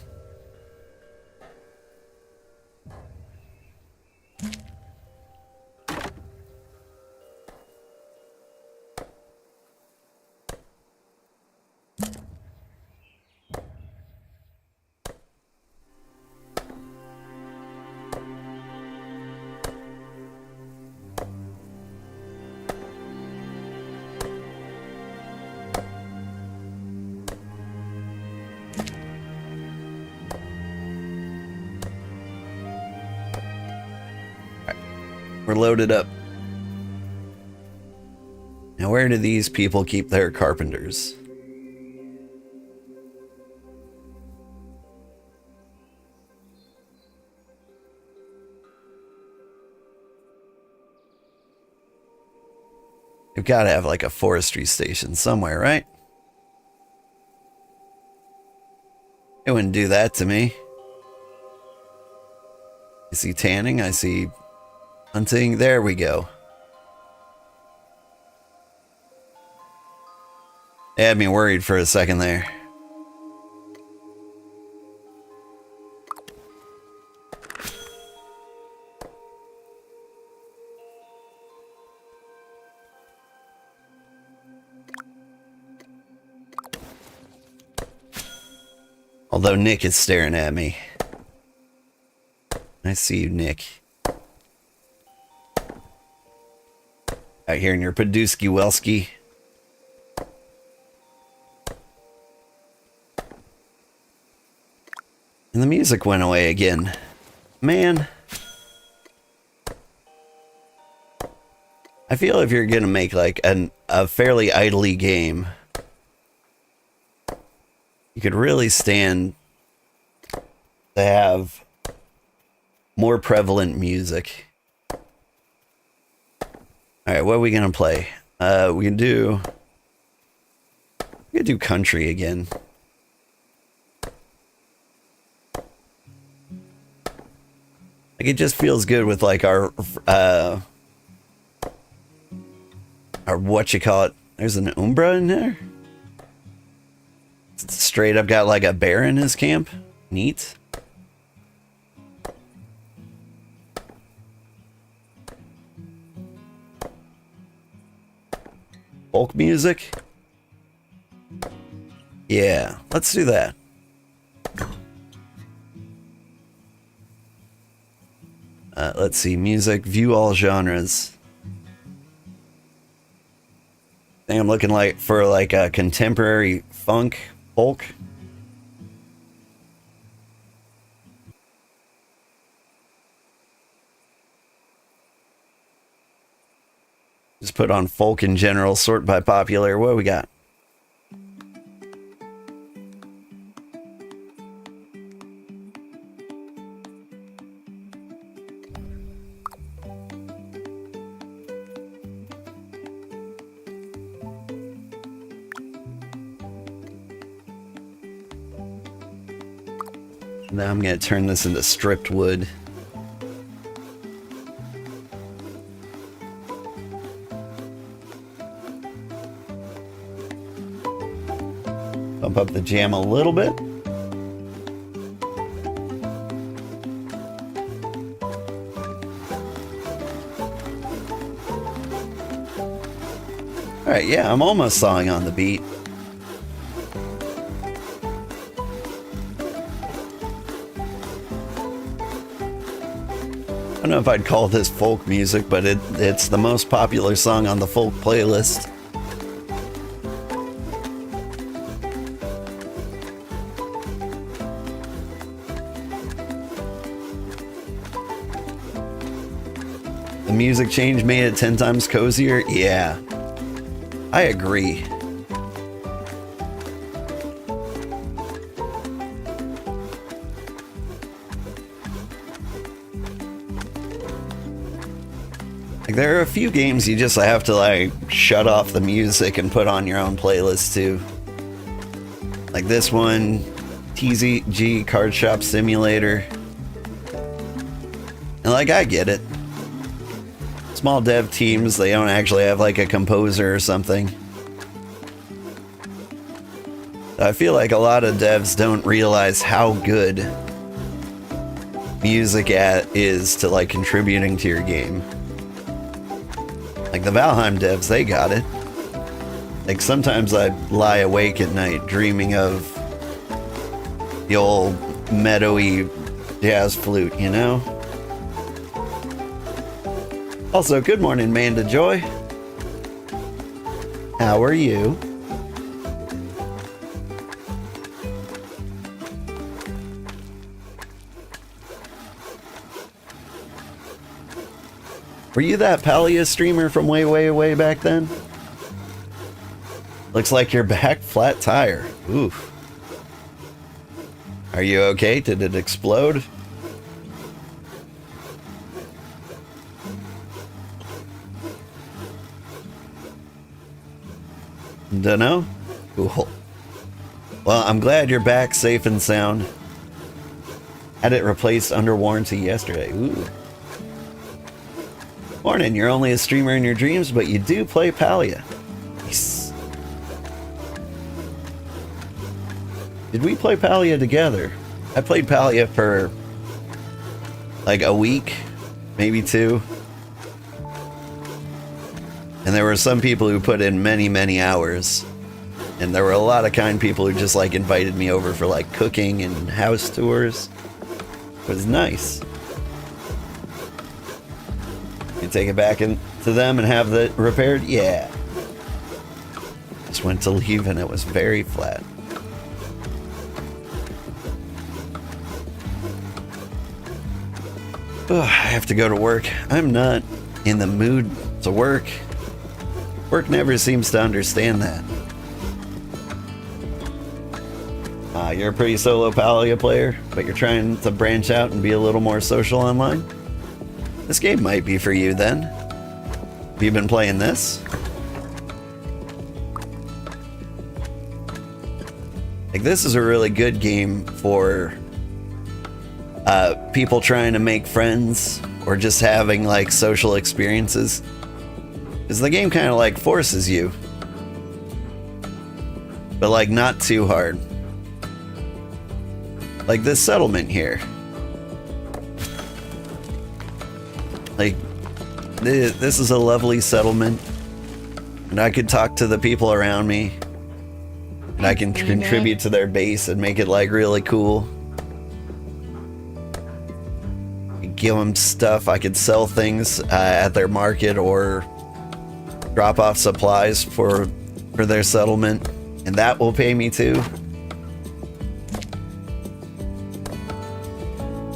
We're loaded up. Now, where do these people keep their carpenters? They've got to have like a forestry station somewhere, right? It wouldn't do that to me. I see tanning, I see hunting. There we go. They had me worried for a second there. Although Nick is staring at me. I see you, Nick. Out here in your Paduski-Welski. And the music went away again. Man. I feel if you're gonna make like a fairly idly game, you could really stand to have more prevalent music. Alright, what are we gonna play? We can do country again. Like, it just feels good with like our whatchamacallit. There's an Umbra in there? Straight up got like a bear in his camp. Neat. Folk music? Yeah, let's do that. Let's see, music, view all genres. I think I'm looking like for like a contemporary funk, folk. Just put on folk in general, sort by popular. What do we got? Now I'm going to turn this into stripped wood. Bump up the jam a little bit. All right, yeah, I'm almost sawing on the beat. I don't know if I'd call this folk music, but it's the most popular song on the folk playlist. The music change made it 10 times cozier? Yeah, I agree. There are a few games you just have to like shut off the music and put on your own playlist too. Like this one, TZG Card Shop Simulator. And like, I get it. Small dev teams, they don't actually have like a composer or something. I feel like a lot of devs don't realize how good music is to like contributing to your game. Like the Valheim devs, they got it. Like sometimes I lie awake at night dreaming of the old meadowy jazz flute, you know? Also, good morning, Manda Joy. How are you? Were you that Palia streamer from way, way, way back then? Looks like your back flat tire. Oof. Are you okay? Did it explode? Dunno. Cool. Well, I'm glad you're back safe and sound. Had it replaced under warranty yesterday. Ooh. Morning, you're only a streamer in your dreams, but you do play Palia. Nice. Did we play Palia together? I played Palia for like a week, maybe 2. And there were some people who put in many, many hours. And there were a lot of kind people who just like invited me over for like cooking and house tours. It was nice. You take it back to them and have it repaired? Yeah. Just went to leave and it was very flat. Ugh, I have to go to work. I'm not in the mood to work. Work never seems to understand that. You're a pretty solo Palia player, but you're trying to branch out and be a little more social online? This game might be for you then. Have you been playing this? Like, this is a really good game for people trying to make friends or just having like social experiences. Because the game kind of like forces you, but like not too hard. Like this settlement here. Like, this is a lovely settlement, and I could talk to the people around me, and I can contribute to their base and make it like really cool. Give them stuff. I could sell things at their market or drop off supplies for their settlement, and that will pay me too.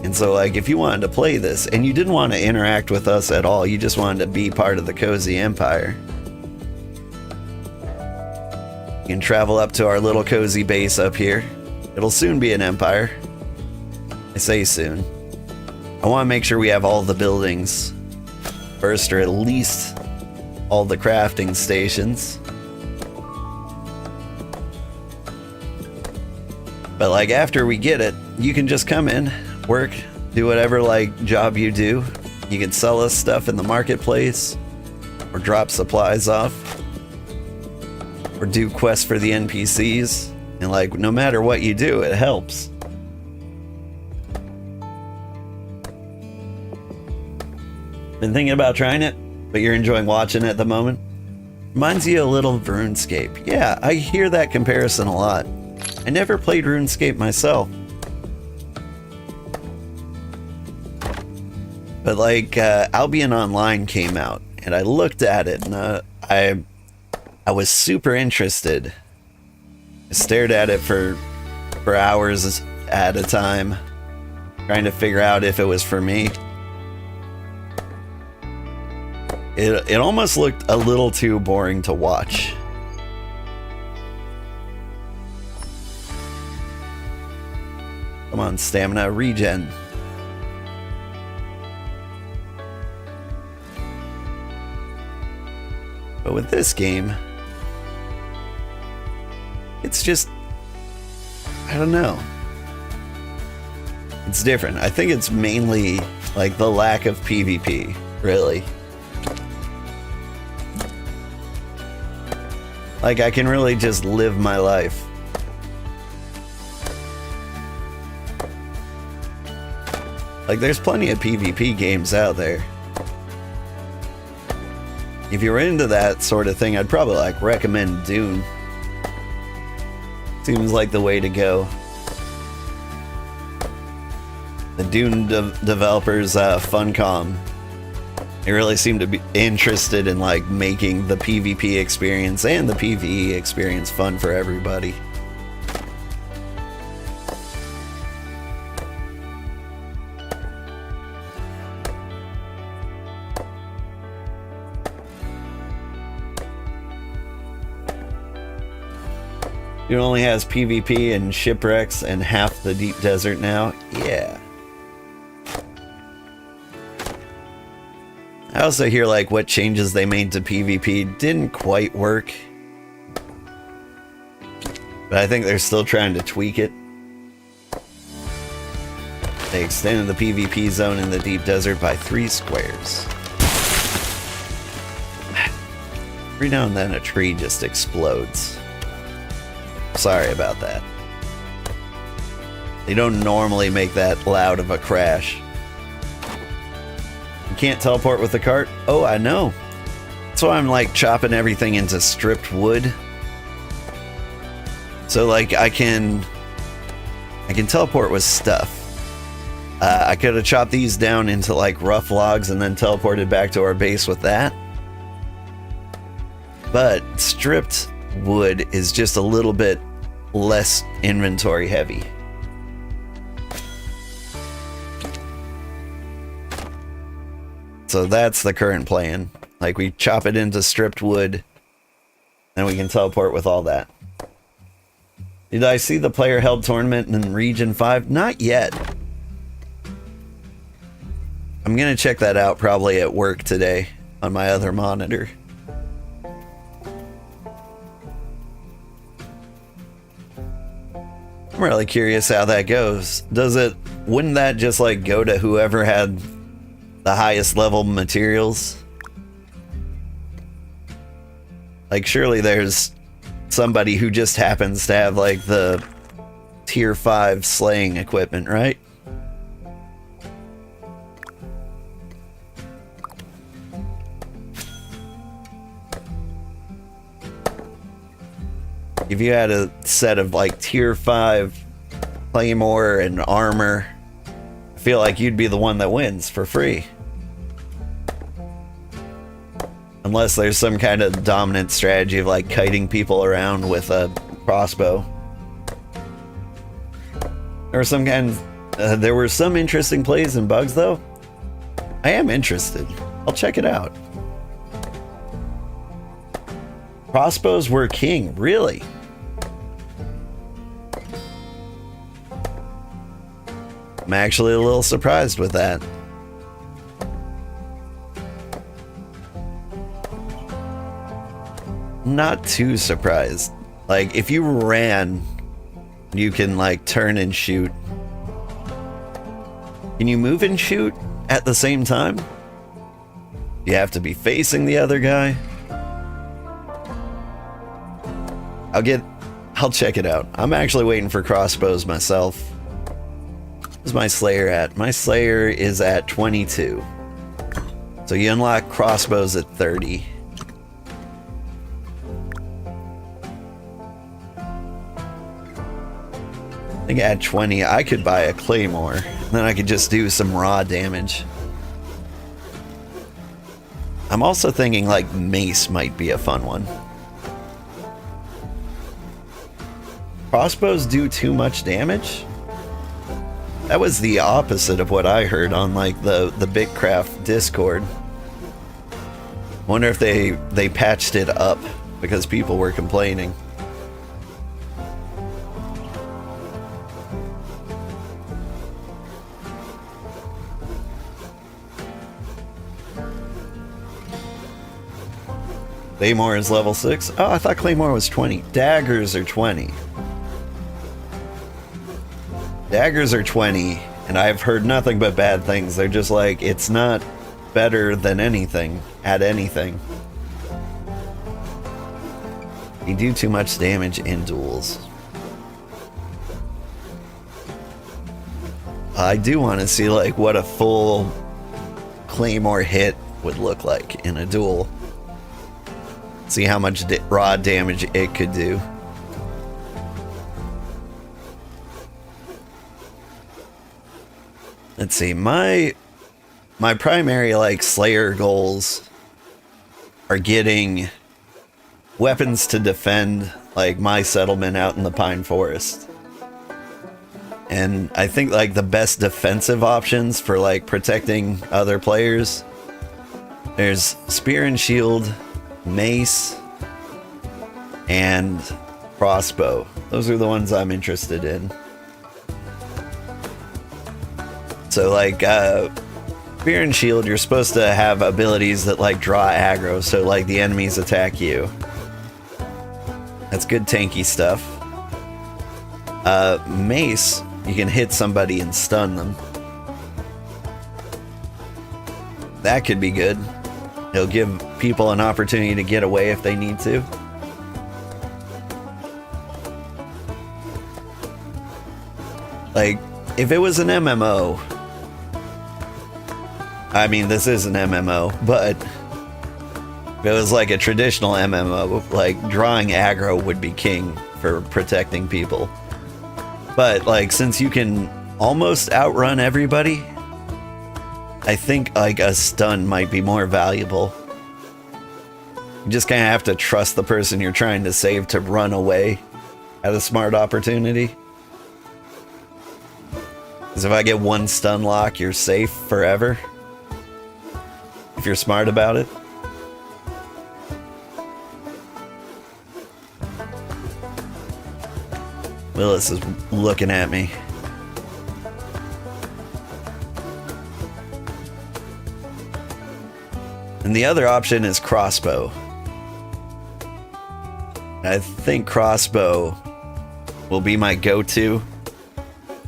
And so, like, if you wanted to play this and you didn't want to interact with us at all, you just wanted to be part of the Cozy Empire, you can travel up to our little cozy base up here. It'll soon be an empire. I say soon. I want to make sure we have all the buildings first, or at least all the crafting stations. But like, after we get it, you can just come in, work, do whatever like job you do. You can sell us stuff in the marketplace, or drop supplies off, or do quests for the NPCs. And like, no matter what you do, it helps. Been thinking about trying it, but you're enjoying watching it at the moment? Reminds you a little of RuneScape. Yeah, I hear that comparison a lot. I never played RuneScape myself. But like, Albion Online came out, and I looked at it, and I was super interested. I stared at it for hours at a time, trying to figure out if it was for me. It almost looked a little too boring to watch. Come on, stamina regen. But with this game, it's just, I don't know. It's different. I think it's mainly like the lack of PvP, really. Like, I can really just live my life. Like, there's plenty of PvP games out there. If you're into that sort of thing, I'd probably like recommend Dune. Seems like the way to go. The Dune developers, Funcom, they really seem to be interested in like making the PvP experience and the PvE experience fun for everybody. It only has PvP and shipwrecks and half the deep desert now. Yeah. I also hear like what changes they made to PvP didn't quite work. But I think they're still trying to tweak it. They extended the PvP zone in the deep desert by 3 squares. Every now and then a tree just explodes. Sorry about that. They don't normally make that loud of a crash. You can't teleport with the cart? Oh, I know. That's why I'm like chopping everything into stripped wood. So like I can teleport with stuff. I could have chopped these down into like rough logs and then teleported back to our base with that. But stripped wood is just a little bit less inventory heavy. So that's the current plan. Like we chop it into stripped wood, and we can teleport with all that. Did I see the player held tournament in Region 5? Not yet. I'm gonna check that out probably at work today on my other monitor. I'm really curious how that goes. Wouldn't that just like go to whoever had the highest level materials? Like surely there's somebody who just happens to have like the tier 5 slaying equipment, right? If you had a set of like tier 5 claymore and armor, I feel like you'd be the one that wins for free. Unless there's some kind of dominant strategy of like kiting people around with a crossbow. Or some kind of, there were some interesting plays and bugs though. I am interested. I'll check it out. Crossbows were king, really? I'm actually a little surprised with that. Not too surprised. Like, if you ran, you can, like, turn and shoot. Can you move and shoot at the same time? You have to be facing the other guy? I'll check it out. I'm actually waiting for crossbows myself. Where's my Slayer at? My Slayer is at 22. So you unlock crossbows at 30. I think at 20 I could buy a claymore. And then I could just do some raw damage. I'm also thinking like mace might be a fun one. Crossbows do too much damage? That was the opposite of what I heard on like the BitCraft Discord. Wonder if they patched it up because people were complaining. Claymore is level 6? Oh, I thought Claymore was 20. Daggers are 20. Daggers are 20, and I've heard nothing but bad things. They're just like, it's not better than anything, at anything. You do too much damage in duels. I do want to see like what a full Claymore hit would look like in a duel. See how much raw damage it could do. Let's see, my primary like Slayer goals are getting weapons to defend like my settlement out in the Pine Forest. And I think like the best defensive options for like protecting other players, there's Spear and Shield, Mace, and Crossbow. Those are the ones I'm interested in. So like Fear and Shield, you're supposed to have abilities that like draw aggro, so like the enemies attack you. That's good tanky stuff. Mace, you can hit somebody and stun them. That could be good. It'll give people an opportunity to get away if they need to. Like, if it was an MMO, I mean, this is an MMO, but if it was like a traditional MMO, like, drawing aggro would be king for protecting people. But, like, since you can almost outrun everybody, I think, like, a stun might be more valuable. You just kind of have to trust the person you're trying to save to run away at a smart opportunity. Because if I get one stun lock, you're safe forever. If you're smart about it. Willis is looking at me. And the other option is crossbow. I think crossbow will be my go-to.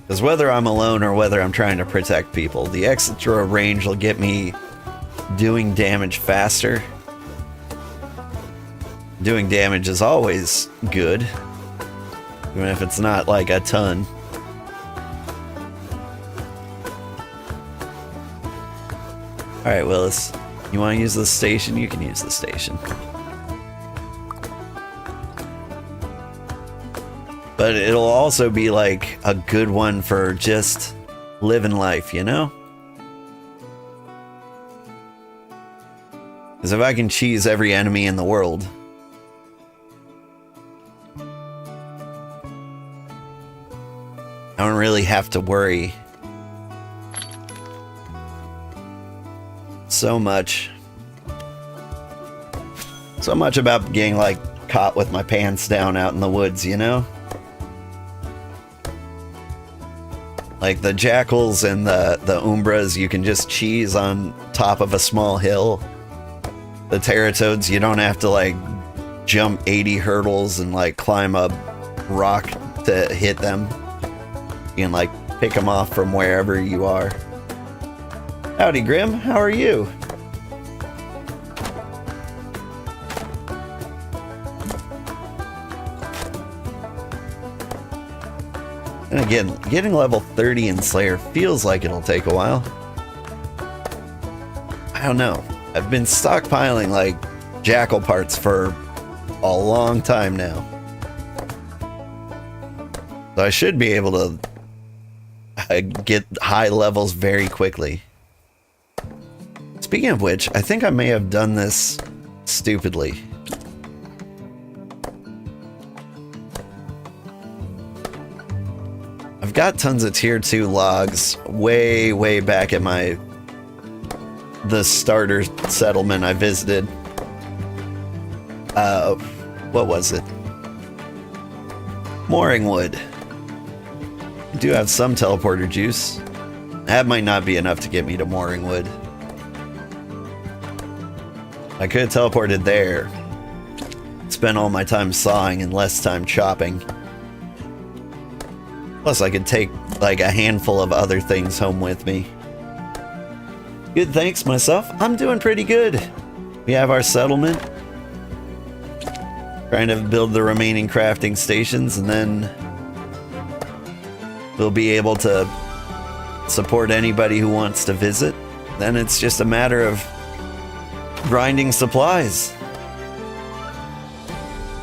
Because whether I'm alone or whether I'm trying to protect people, the extra range will get me doing damage faster. Doing damage is always good, even if it's not like a ton. Alright, Willis. You want to use the station? You can use the station. But it'll also be like a good one for just living life, you know? Because if I can cheese every enemy in the world, I don't really have to worry so much about getting like caught with my pants down out in the woods, you know? Like the jackals and the umbras, you can just cheese on top of a small hill. The teratoads, you don't have to like jump 80 hurdles and like climb a rock to hit them. You can like pick them off from wherever you are. Howdy, Grim. How are you? And again, getting level 30 in Slayer feels like it'll take a while. I don't know. I've been stockpiling like jackal parts for a long time now. So I should be able to get high levels very quickly. Speaking of which, I think I may have done this stupidly. I've got tons of tier 2 logs way back at the starter settlement I visited. What was it? Mooringwood. I do have some teleporter juice. That might not be enough to get me to Mooringwood. I could have teleported there. Spent all my time sawing and less time chopping. Plus, I could take like a handful of other things home with me. Good, thanks, myself. I'm doing pretty good. We have our settlement. Trying to build the remaining crafting stations, and then we'll be able to support anybody who wants to visit. Then it's just a matter of grinding supplies.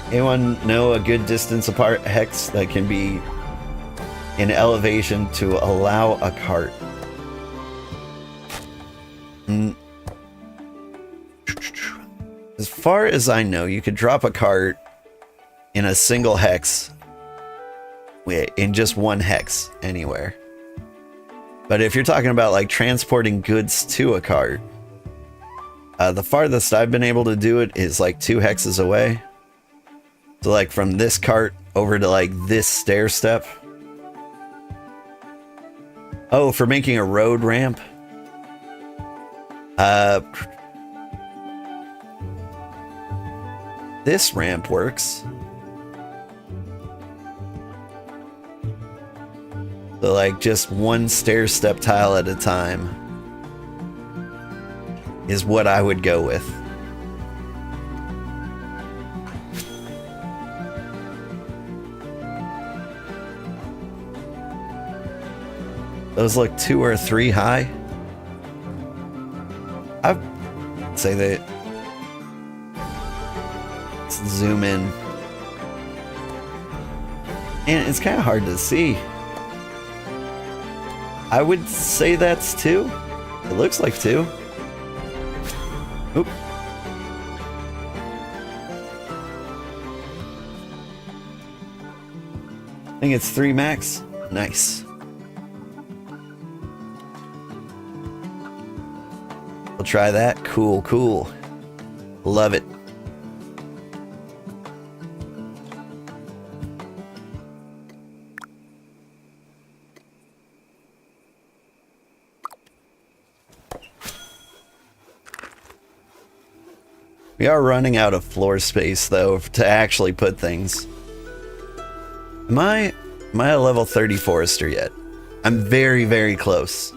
Anyone know a good distance apart hex that can be in elevation to allow a cart? As far as I know, you could drop a cart in a single hex, in just one hex anywhere. But if you're talking about like transporting goods to a cart, the farthest I've been able to do it is like 2 hexes away. So like from this cart over to like this stair step. Oh, for making a road ramp. This ramp works. So like just one stair step tile at a time is what I would go with. Those look 2 or 3 high. I'd say that. Let's zoom in. And it's kind of hard to see. I would say that's 2. It looks like 2. Oop. I think it's 3 max. Nice. We'll try that. Cool, cool. Love it. We are running out of floor space, though, to actually put things. Am I a level 30 forester yet? I'm very, very close.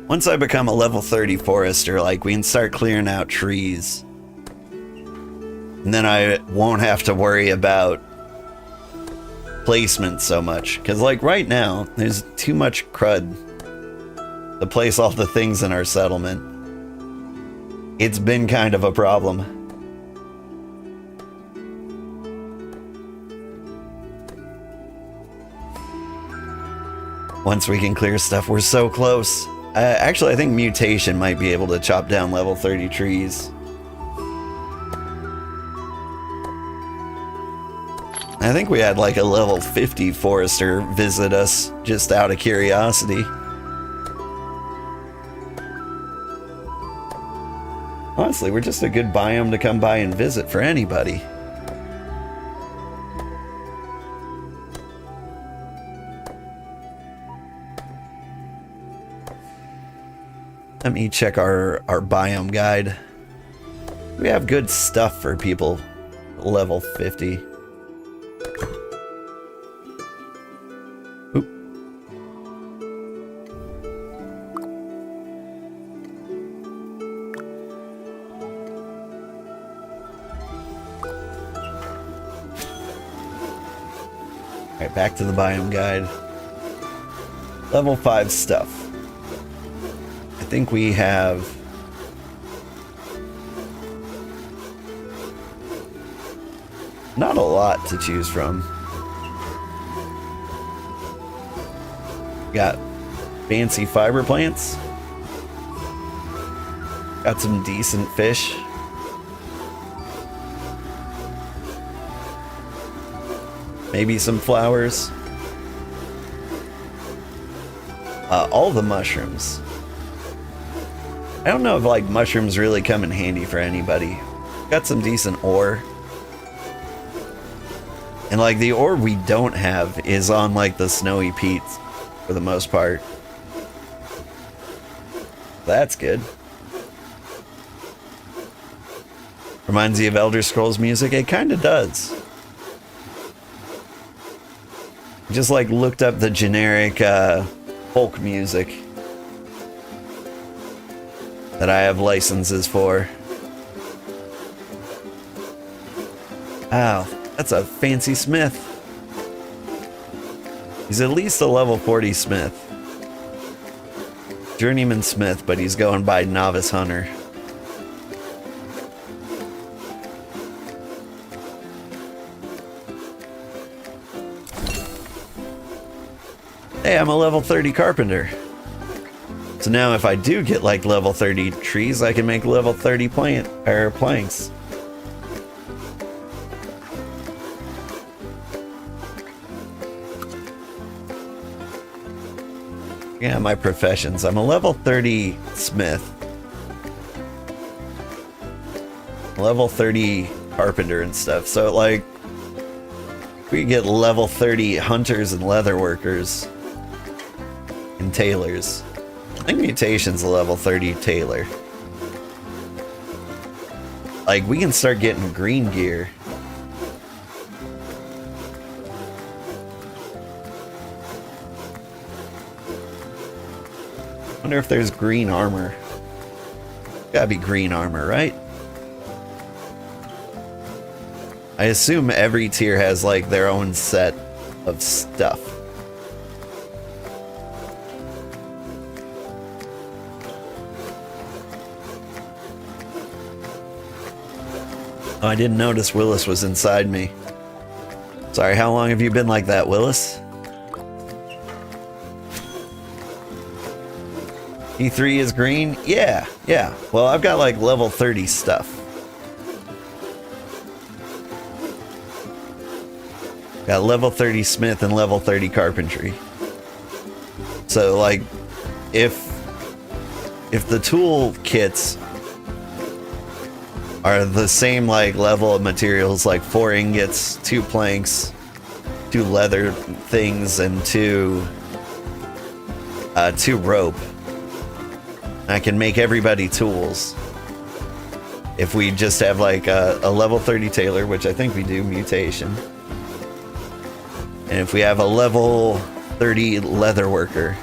Once I become a level 30 forester, like, we can start clearing out trees. And then I won't have to worry about placement so much. Because, like, right now, there's too much crud to place all the things in our settlement. It's been kind of a problem. Once we can clear stuff, we're so close. Actually, I think mutation might be able to chop down level 30 trees. I think we had like a level 50 forester visit us just out of curiosity. Honestly, we're just a good biome to come by and visit for anybody. Let me check our biome guide. We have good stuff for people level 50. Oop. Alright, back to the biome guide. Level 5 stuff. I think we have not a lot to choose from. Got fancy fiber plants. Got some decent fish. Maybe some flowers. All the mushrooms. I don't know if like mushrooms really come in handy for anybody. Got some decent ore. And like the ore we don't have is on like the snowy peaks for the most part. That's good. Reminds you of Elder Scrolls music? It kind of does. Just like looked up the generic folk music that I have licenses for. Wow, that's a fancy smith. He's at least a level 40 smith. Journeyman smith, but he's going by novice hunter. Hey, I'm a level 30 carpenter. So now if I do get like level 30 trees, I can make level 30 planks. Yeah, my professions. I'm a level 30 smith. Level 30 carpenter and stuff. So like We get level 30 hunters and leather workers and tailors. I think mutation's a level 30 tailor. Like, we can start getting green gear. Wonder if there's green armor. Gotta be green armor, right? I assume every tier has like their own set of stuff. Oh, I didn't notice Willis was inside me. Sorry, how long have you been like that, Willis? E3 is green? Yeah. Well, I've got like level 30 stuff. Got level 30 smith and level 30 carpentry. So like, if the tool kits are the same like level of materials, like 4 ingots, 2 planks, 2 leather things, and 2 rope, I can make everybody tools. If we just have like a level 30 tailor, which I think we do, mutation. And if we have a level 30 leather worker,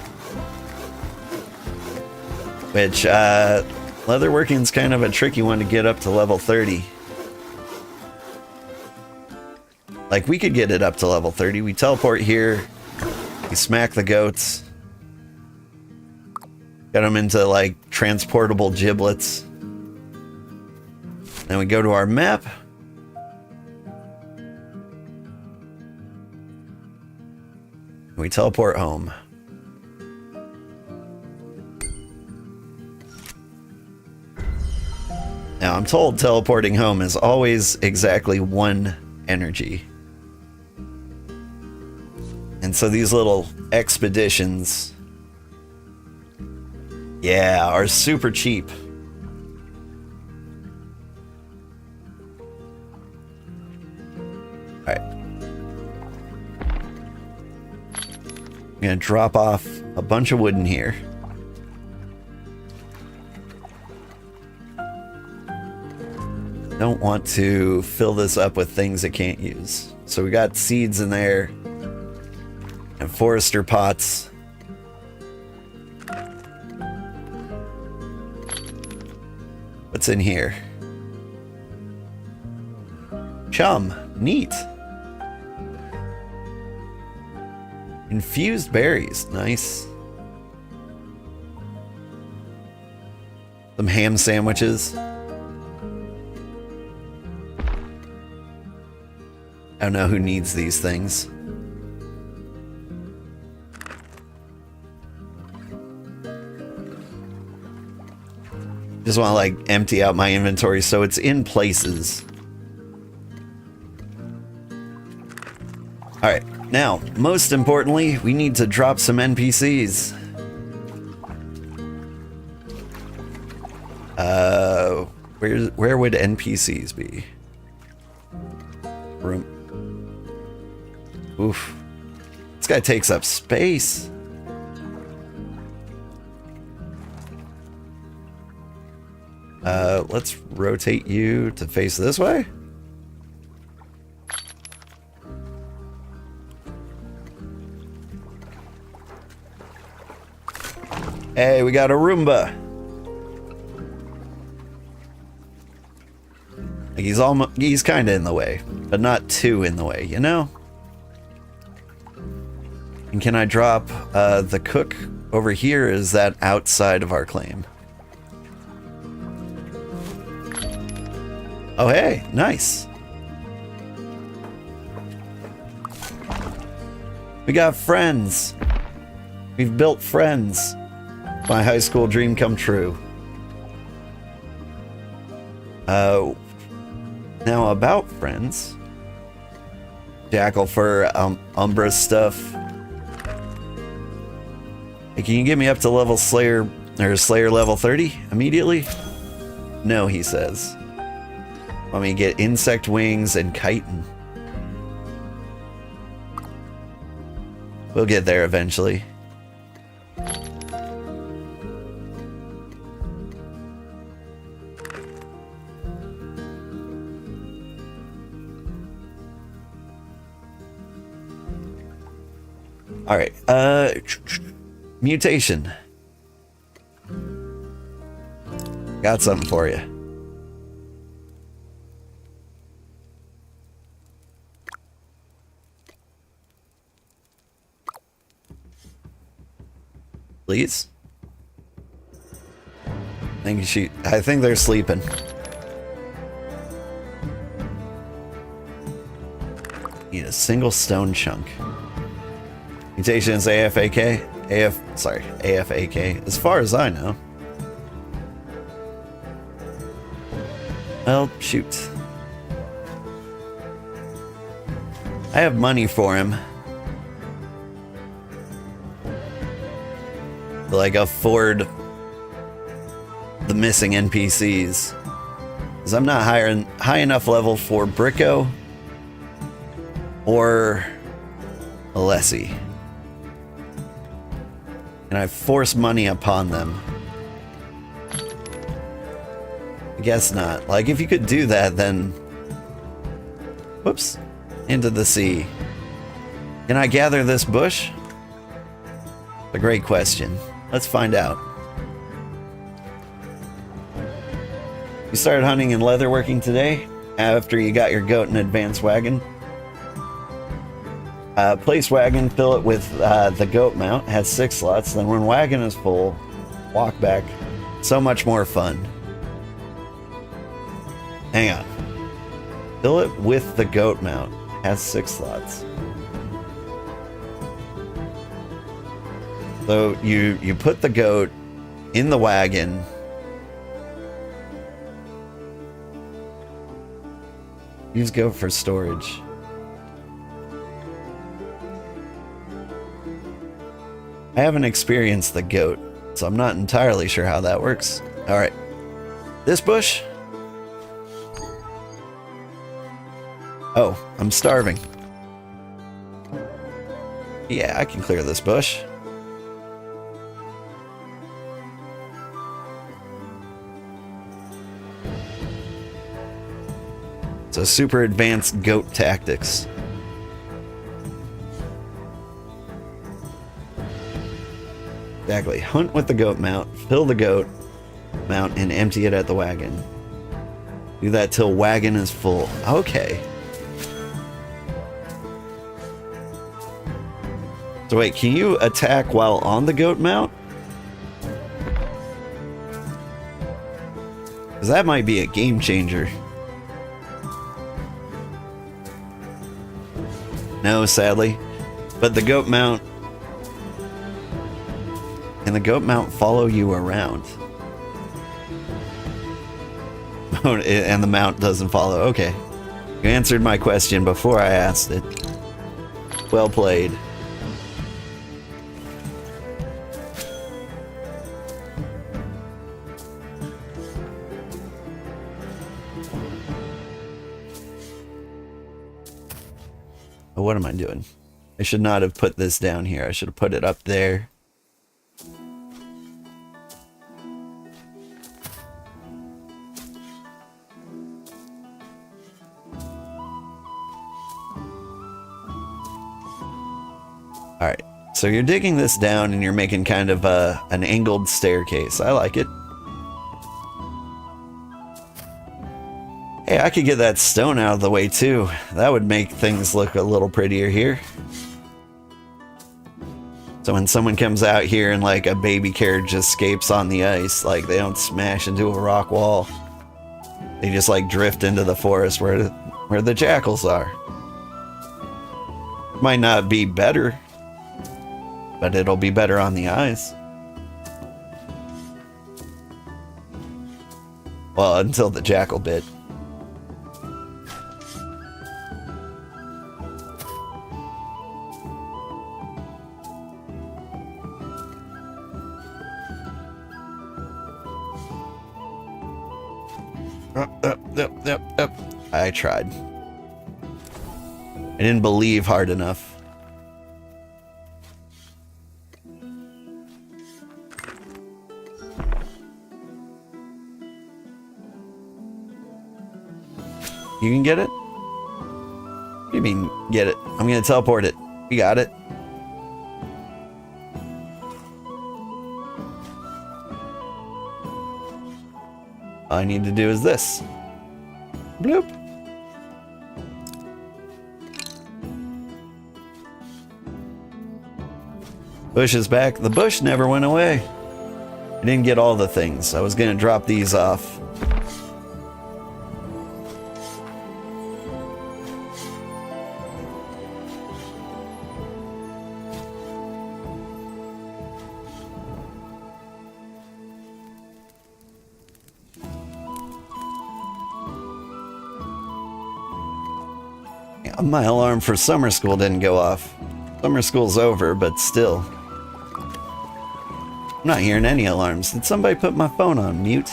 which leather working's kind of a tricky one to get up to level 30. Like, we could get it up to level 30. We teleport here, we smack the goats, got them into like transportable giblets. Then we go to our map. We teleport home. Now, I'm told teleporting home is always exactly 1 energy. And so these little expeditions, yeah, are super cheap. Alright. I'm gonna drop off a bunch of wood in here. Don't want to fill this up with things I can't use. So we got seeds in there and forester pots. What's in here? Chum. Neat. Infused berries. Nice. Some ham sandwiches. I don't know who needs these things. Just want to like empty out my inventory so it's in places. Alright, now, most importantly, we need to drop some NPCs. Where would NPCs be? Room. Oof. This guy takes up space. Let's rotate you to face this way. Hey, we got a Roomba. Like he's kind of in the way, but not too in the way, you know? And can I drop the cook over here? Or is that outside of our claim? Oh, hey, nice. We got friends. We've built friends. My high school dream come true. Now about friends. Jackal for Umbra stuff. Hey, can you get me up to level Slayer or Slayer level 30 immediately? No, he says. Want me to get insect wings and chitin. We'll get there eventually. All right. Mutation. Got something for you. Please. I think they're sleeping. Need a single stone chunk. Mutation is AFAK. AFAK. As far as I know. Well, shoot. I have money for him. Like, afford the missing NPCs. Because I'm not high enough level for Bricko or Alessi. And I force money upon them. I guess not. Like, if you could do that, then... Whoops. Into the sea. Can I gather this bush? A great question. Let's find out. You started hunting and leatherworking today? After you got your goat and advanced wagon? Place wagon, fill it with the goat mount. Has 6 slots. Then when wagon is full, walk back. So much more fun. Hang on. Fill it with the goat mount. Has 6 slots. So you put the goat in the wagon. Use goat for storage. I haven't experienced the goat, so I'm not entirely sure how that works. Alright. This bush? Oh, I'm starving. Yeah, I can clear this bush. So super advanced goat tactics. Exactly. Hunt with the goat mount, fill the goat mount, and empty it at the wagon. Do that till wagon is full. Okay. So wait, can you attack while on the goat mount? Because that might be a game changer. No, sadly. But the goat mount... Can the goat mount follow you around? And the mount doesn't follow. Okay. You answered my question before I asked it. Well played. Oh, what am I doing? I should not have put this down here. I should have put it up there. Alright, so you're digging this down and you're making kind of an angled staircase. I like it. Hey, I could get that stone out of the way too. That would make things look a little prettier here. So when someone comes out here and like a baby carriage escapes on the ice, like they don't smash into a rock wall. They just like drift into the forest where the jackals are. Might not be better, but it'll be better on the eyes. Well, until the jackal bit. Up. I tried. I didn't believe hard enough. You can get it? What do you mean, get it? I'm gonna teleport it. You got it. All I need to do is this. Bloop. Bush is back. The bush never went away. I didn't get all the things. I was gonna drop these off. Yeah, my alarm for summer school didn't go off. Summer school's over, but still. I'm not hearing any alarms. Did somebody put my phone on mute?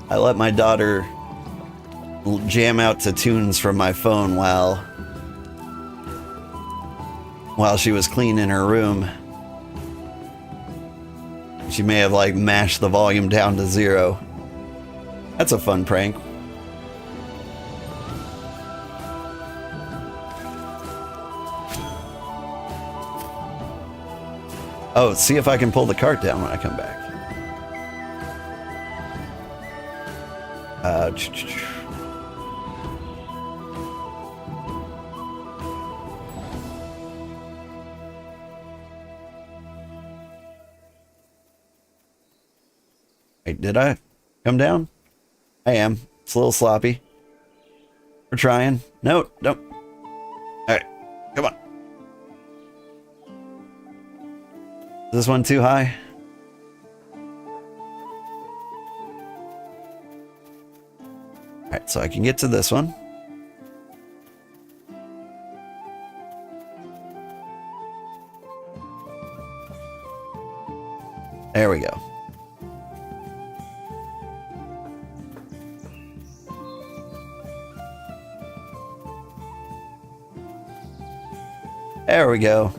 I let my daughter jam out to tunes from my phone while she was cleaning her room. She may have like mashed the volume down to 0. That's a fun prank. Oh, see if I can pull the cart down when I come back. Wait, did I come down? I am. It's a little sloppy. We're trying. No, don't. Alright, come on. Is this one too high? Alright, so I can get to this one. There we go. There we go.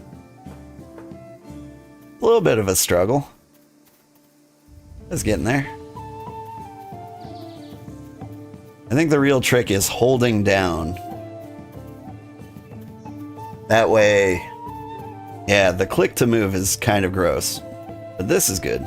A little bit of a struggle. It's getting there. I think the real trick is holding down. That way, yeah, the click to move is kind of gross, but this is good.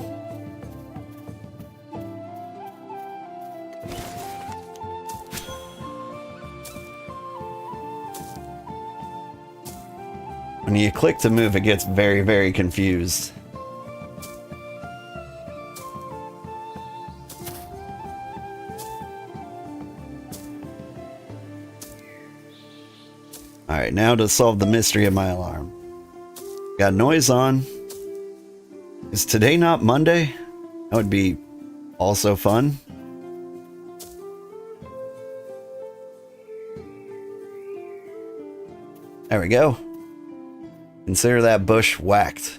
When you click to move, it gets very, very confused. Alright, now to solve the mystery of my alarm. Got noise on. Is today not Monday? That would be also fun. There we go. Consider that bush whacked.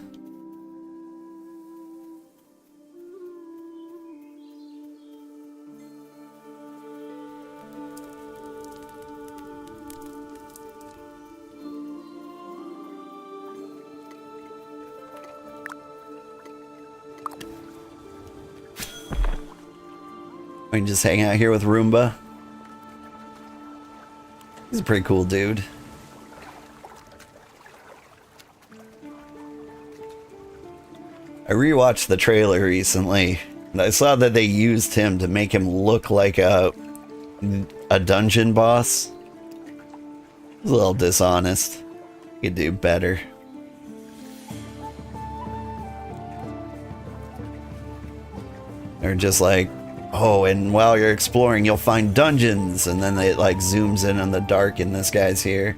We can just hang out here with Roomba. He's a pretty cool dude. I rewatched the trailer recently, and I saw that they used him to make him look like a dungeon boss. It was a little dishonest. You could do better. They're just like, oh, and while you're exploring, you'll find dungeons, and then it like zooms in on the dark, and this guy's here.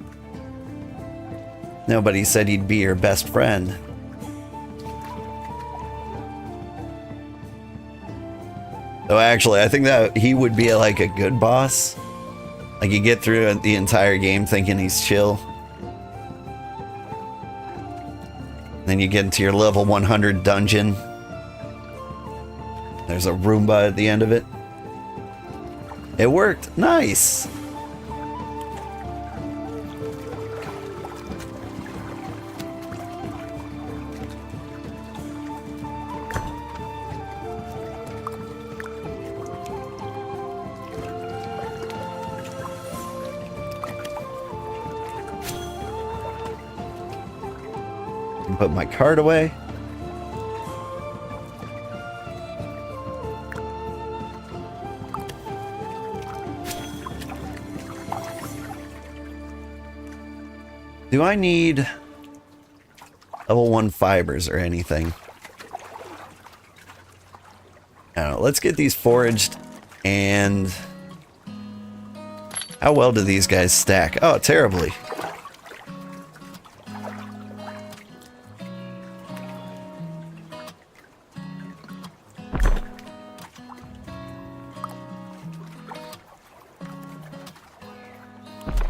Nobody said he'd be your best friend. So actually, I think that he would be like a good boss. Like you get through the entire game thinking he's chill. Then you get into your level 100 dungeon. There's a Roomba at the end of it. It worked. Nice. Put my card away. Do I need level 1 fibers or anything? I don't know. Let's get these foraged. And how well do these guys stack? Oh, terribly.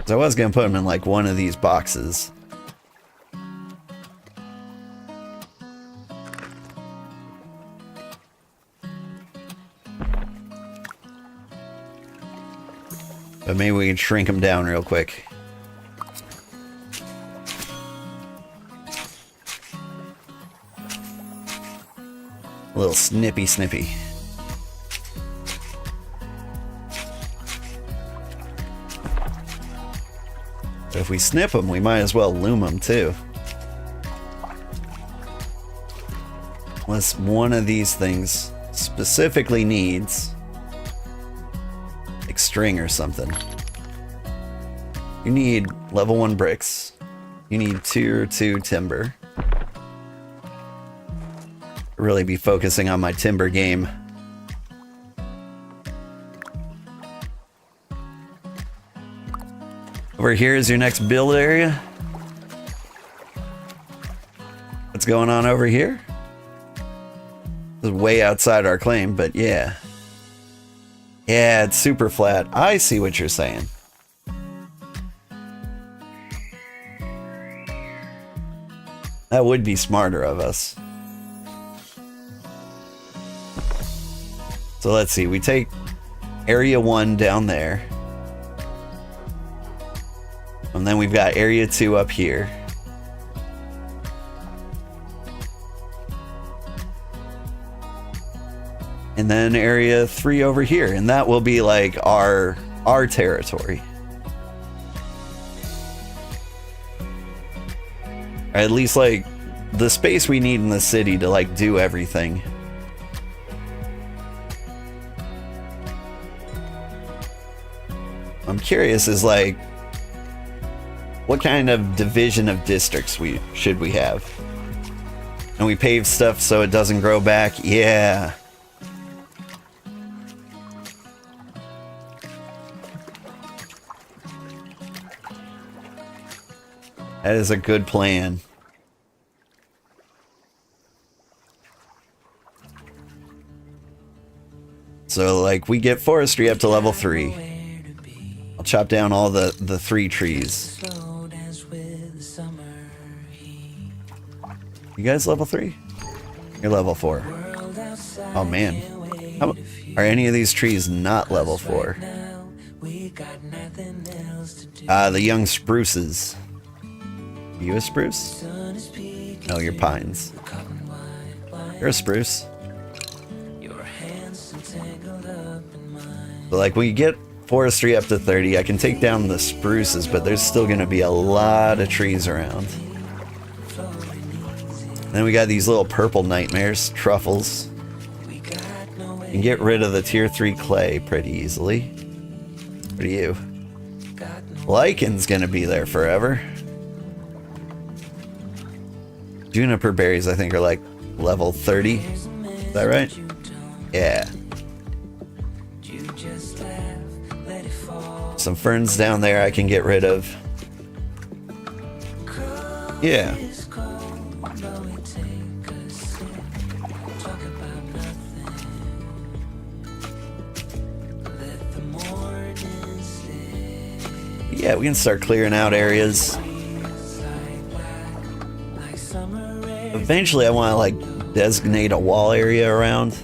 So I was going to put them in like one of these boxes. But maybe we can shrink them down real quick. A little snippy. But if we snip them, we might as well loom them too. Unless one of these things specifically needs like string or something. You need level 1 bricks. You need tier 2 timber. Really be focusing on my timber game. Over here is your next build area. What's going on over here? This is way outside our claim, but yeah. Yeah, it's super flat. I see what you're saying. That would be smarter of us. So let's see, we take area 1 down there. And then we've got area 2 up here. And then area 3 over here. And that will be like our territory. Or at least like the space we need in the city to like do everything. I'm curious is like what kind of division of districts should we have? And we pave stuff so it doesn't grow back? Yeah. That is a good plan. So like we get forestry up to level 3. I'll chop down all the 3 trees. You guys level 3? You're level 4. Oh man. Are any of these trees not level 4? The young spruces. Are you a spruce? No, you're pines. You're a spruce. But like when you get forestry up to 30, I can take down the spruces, but there's still going to be a lot of trees around. Then we got these little purple nightmares, truffles. You can get rid of the tier 3 clay pretty easily. What are you? Lichen's gonna be there forever. Juniper berries I think are like level 30. Is that right? Yeah. Some ferns down there I can get rid of. Yeah. Yeah, we can start clearing out areas. Eventually I want to like designate a wall area around.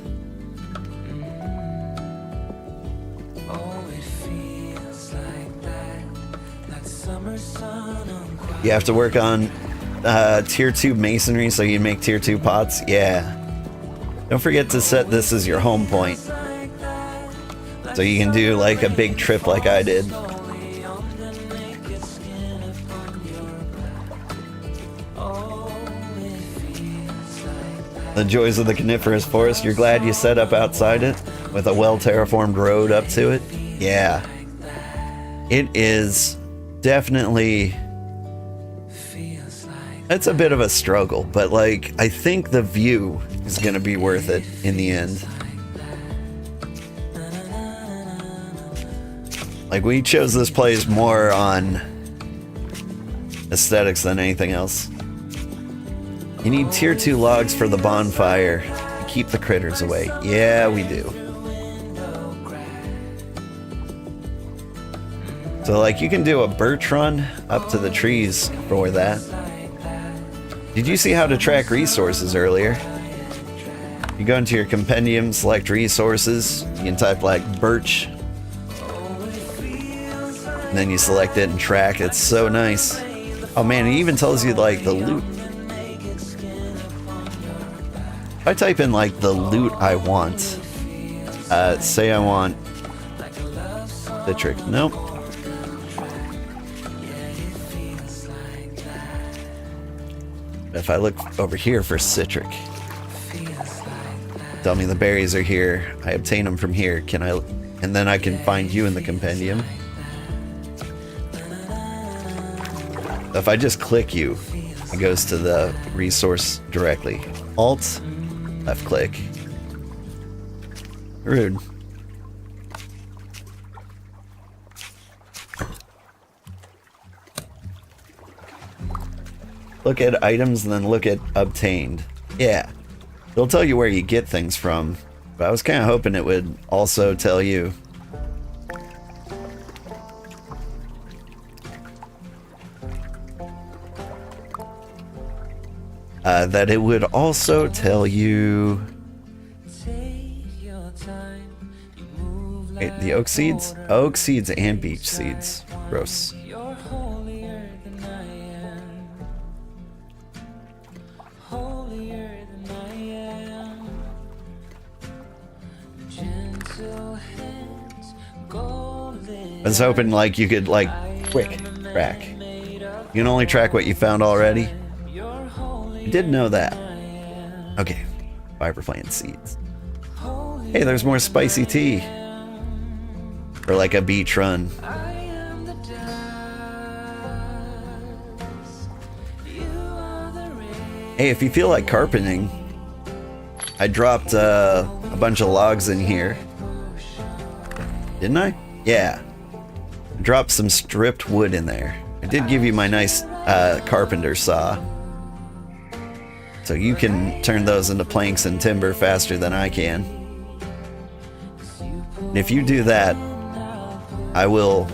You have to work on tier 2 masonry so you make tier 2 pots. Yeah. Don't forget to set this as your home point. So you can do like a big trip like I did. The joys of the coniferous forest. You're glad you set up outside it with a well-terraformed road up to it? Yeah. It is definitely... It's a bit of a struggle, but like, I think the view is gonna be worth it in the end. Like, we chose this place more on aesthetics than anything else. You need tier 2 logs for the bonfire to keep the critters away. Yeah, we do. So, like, you can do a birch run up to the trees for that. Did you see how to track resources earlier? You go into your compendium, select resources, you can type like birch, and then you select it and track. It's so nice. Oh man, it even tells you like the loot. If I type in like the loot I want, say I want citric, nope. If I look over here for citric, tell me the berries are here. I obtain them from here. Can I? And then I can find you in the compendium. If I just click you, it goes to the resource directly. Alt, left click. Rude. Look at items and then look at obtained. Yeah. It'll tell you where you get things from. But I was kind of hoping it would also tell you. That it would also tell you. Wait, the oak seeds? Oak seeds and beech seeds. Gross. I was hoping like you could like quick track. You can only track what you found already. I did know that. Okay, fiber plant seeds. Hey, there's more spicy tea. Or like a beach run. Hey, if you feel like carpeting, I dropped a bunch of logs in here. Didn't I? Yeah. I dropped some stripped wood in there. I did give you my nice carpenter saw. So you can turn those into planks and timber faster than I can. And if you do that, I'll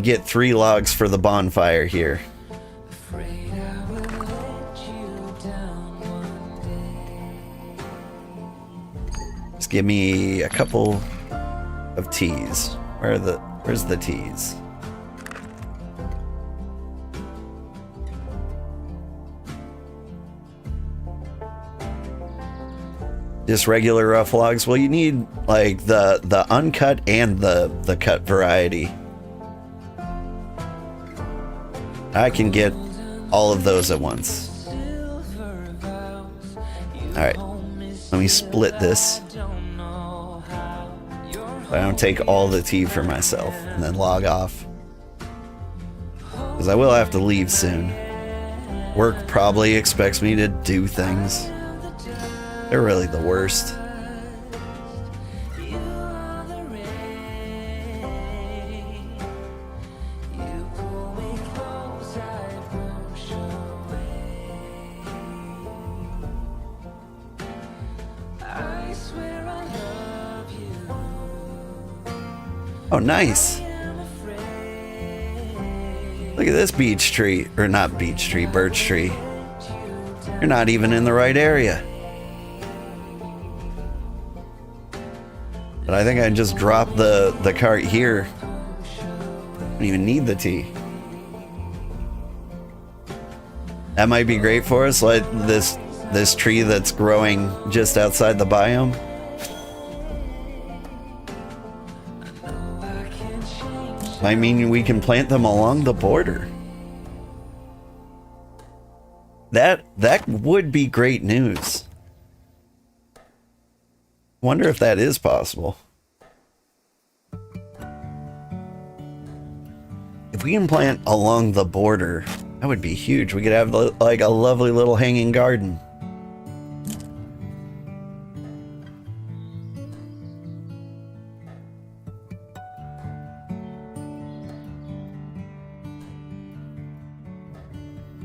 get 3 logs for the bonfire here. Just give me a couple of teas. Where's the teas? Just regular rough logs. Well, you need like the uncut and the cut variety. I can get all of those at once. Alright. Let me split this. I don't take all the tea for myself and then log off. Because I will have to leave soon. Work probably expects me to do things. They're really the worst. Oh, nice. Look at this beech tree. Or not beech tree, birch tree. You're not even in the right area. But I think I just dropped the cart here. I don't even need the tea. That might be great for us, like this tree that's growing just outside the biome. I mean, we can plant them along the border. That would be great news. Wonder if that is possible. If we can plant along the border, that would be huge. We could have like a lovely little hanging garden.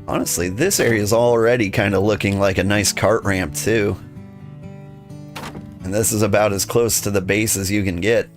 Honestly, this area is already kind of looking like a nice cart ramp too. And this is about as close to the base as you can get.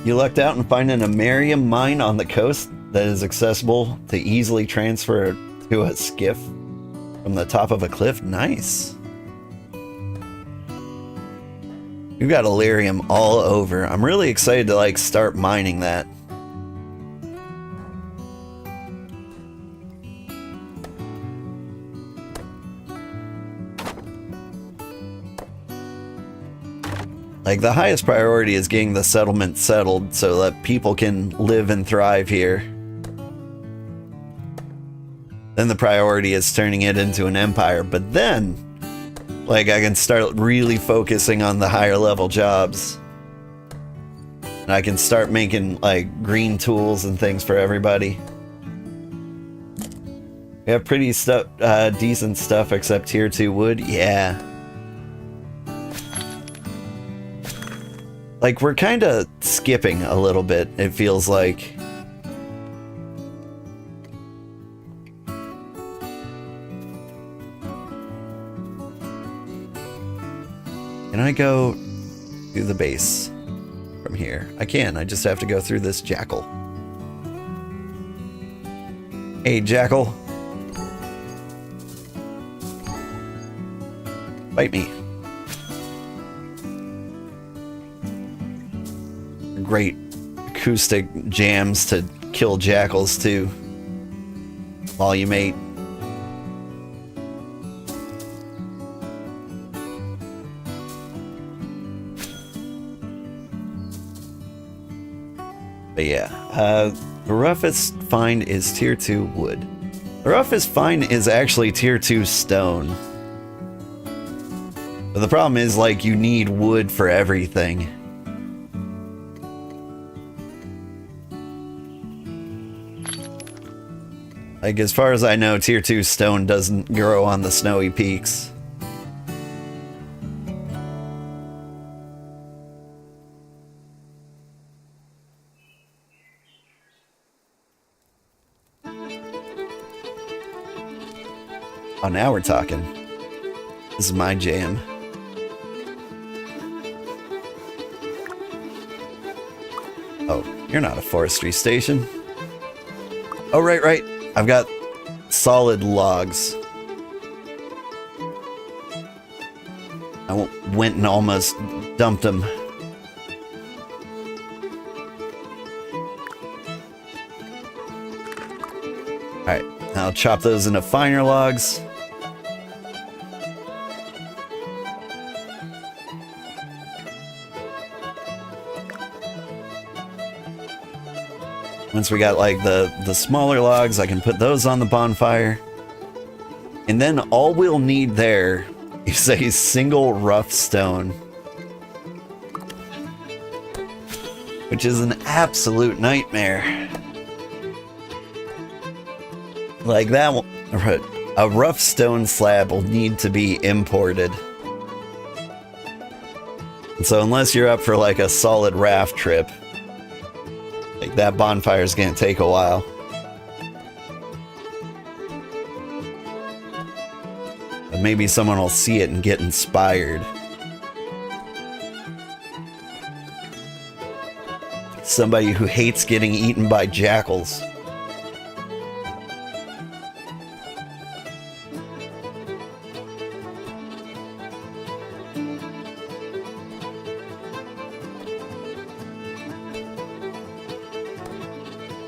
You lucked out in finding a Merium mine on the coast that is accessible to easily transfer to a skiff from the top of a cliff. Nice. We've got Illyrium all over. I'm really excited to like start mining that. Like, the highest priority is getting the settlement settled so that people can live and thrive here. Then the priority is turning it into an empire. But then, like, I can start really focusing on the higher level jobs. And I can start making, like, green tools and things for everybody. We have pretty decent stuff except tier 2 wood. Yeah. Like, we're kind of skipping a little bit, it feels like. Can I go to the base from here? I can, I just have to go through this jackal. Hey, jackal. Bite me. Great acoustic jams to kill jackals too. Volumate. But yeah, the roughest find is tier 2 wood. The roughest find is actually tier 2 stone. But the problem is, like, you need wood for everything. Like, as far as I know, tier 2 stone doesn't grow on the snowy peaks. Oh, now we're talking. This is my jam. Oh, you're not a forestry station. Oh, right. I've got solid logs. I went and almost dumped them. Alright, I'll chop those into finer logs. Once we got like the smaller logs, I can put those on the bonfire. And then all we'll need there is a single rough stone. Which is an absolute nightmare. Like that one, a rough stone slab will need to be imported. And so unless you're up for like a solid raft trip, like, that bonfire is gonna take a while. But maybe someone will see it and get inspired. Somebody who hates getting eaten by jackals.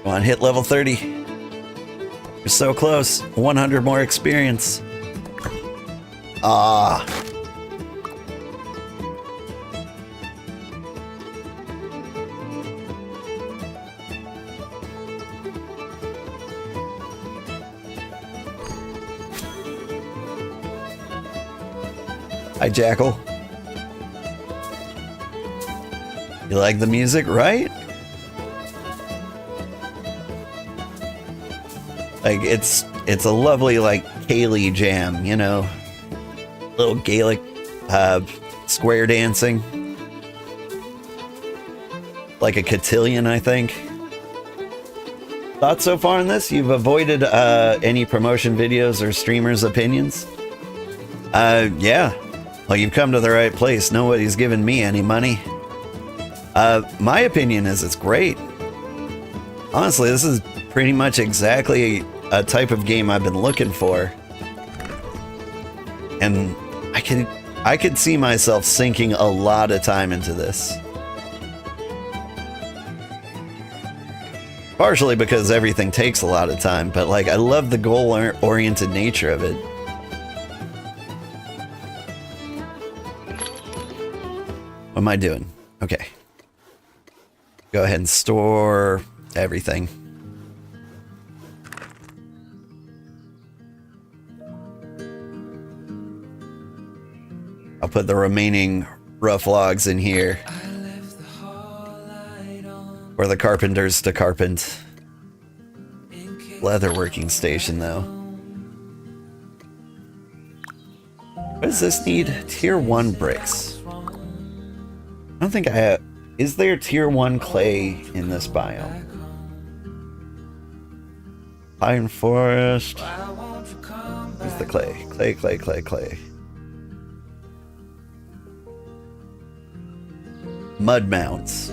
Come on, hit level 30. You're so close. 100 more experience. Ah. Hi, Jackal. You like the music, right? Like, it's a lovely, like, Kaylee jam, you know? Little Gaelic square dancing. Like a cotillion, I think. Thoughts so far on this? You've avoided any promotion videos or streamers' opinions? Yeah. Well, you've come to the right place. Nobody's given me any money. My opinion is it's great. Honestly, this is pretty much exactly a type of game I've been looking for. And I could see myself sinking a lot of time into this. Partially because everything takes a lot of time, but like I love the goal-oriented nature of it. What am I doing? Okay. Go ahead and store everything. I'll put the remaining rough logs in here for the carpenters to carpent. Leatherworking station, though. What does this need? Tier 1 bricks. I don't think I have... Is there tier 1 clay in this biome? Pine forest. Where's the clay? Clay. Mud mounds.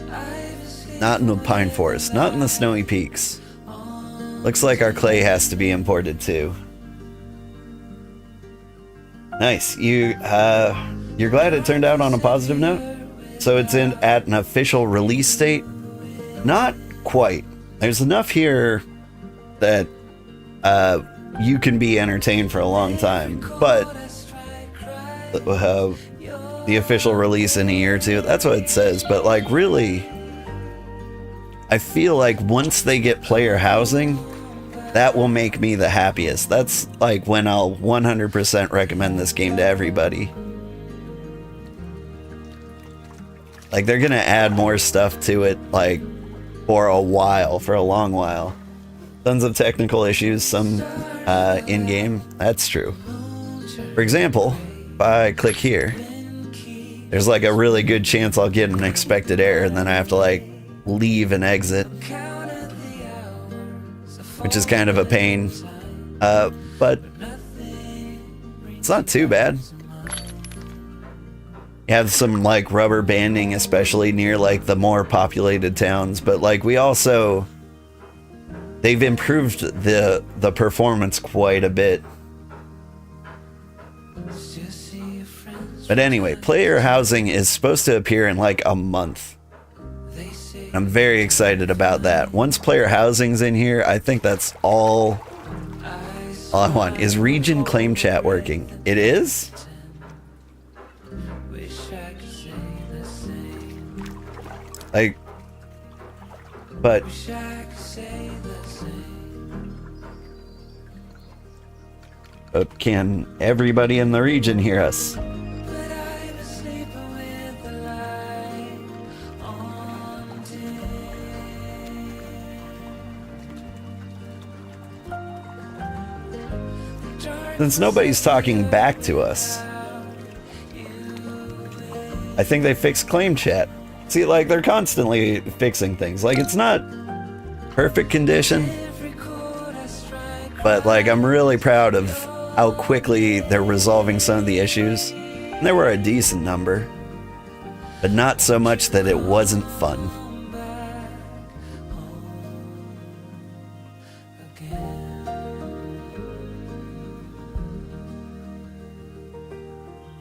Not in the pine forest. Not in the snowy peaks. Looks like our clay has to be imported too. Nice. You're glad it turned out on a positive note? So it's at an official release state? Not quite. There's enough here that you can be entertained for a long time, but the official release in a year or two, that's what it says. But like really, I feel like once they get player housing, that will make me the happiest. That's like when I'll 100% recommend this game to everybody. Like, they're gonna add more stuff to it, like, for a long while. Tons of technical issues, some in-game. That's true. For example, if I click here, there's like a really good chance I'll get an expected error, and then I have to, like, leave and exit. Which is kind of a pain. But it's not too bad. You have some like rubber banding, especially near like the more populated towns, but like they've improved the performance quite a bit. But anyway, player housing is supposed to appear in like a month. I'm very excited about that. Once player housing's in here, I think that's all I want. Is region claim chat working? It is? Like, but can everybody in the region hear us? Since nobody's talking back to us, I think they fixed claim chat. See, like, they're constantly fixing things. Like, it's not perfect condition, but, like, I'm really proud of how quickly they're resolving some of the issues. And there were a decent number, but not so much that it wasn't fun.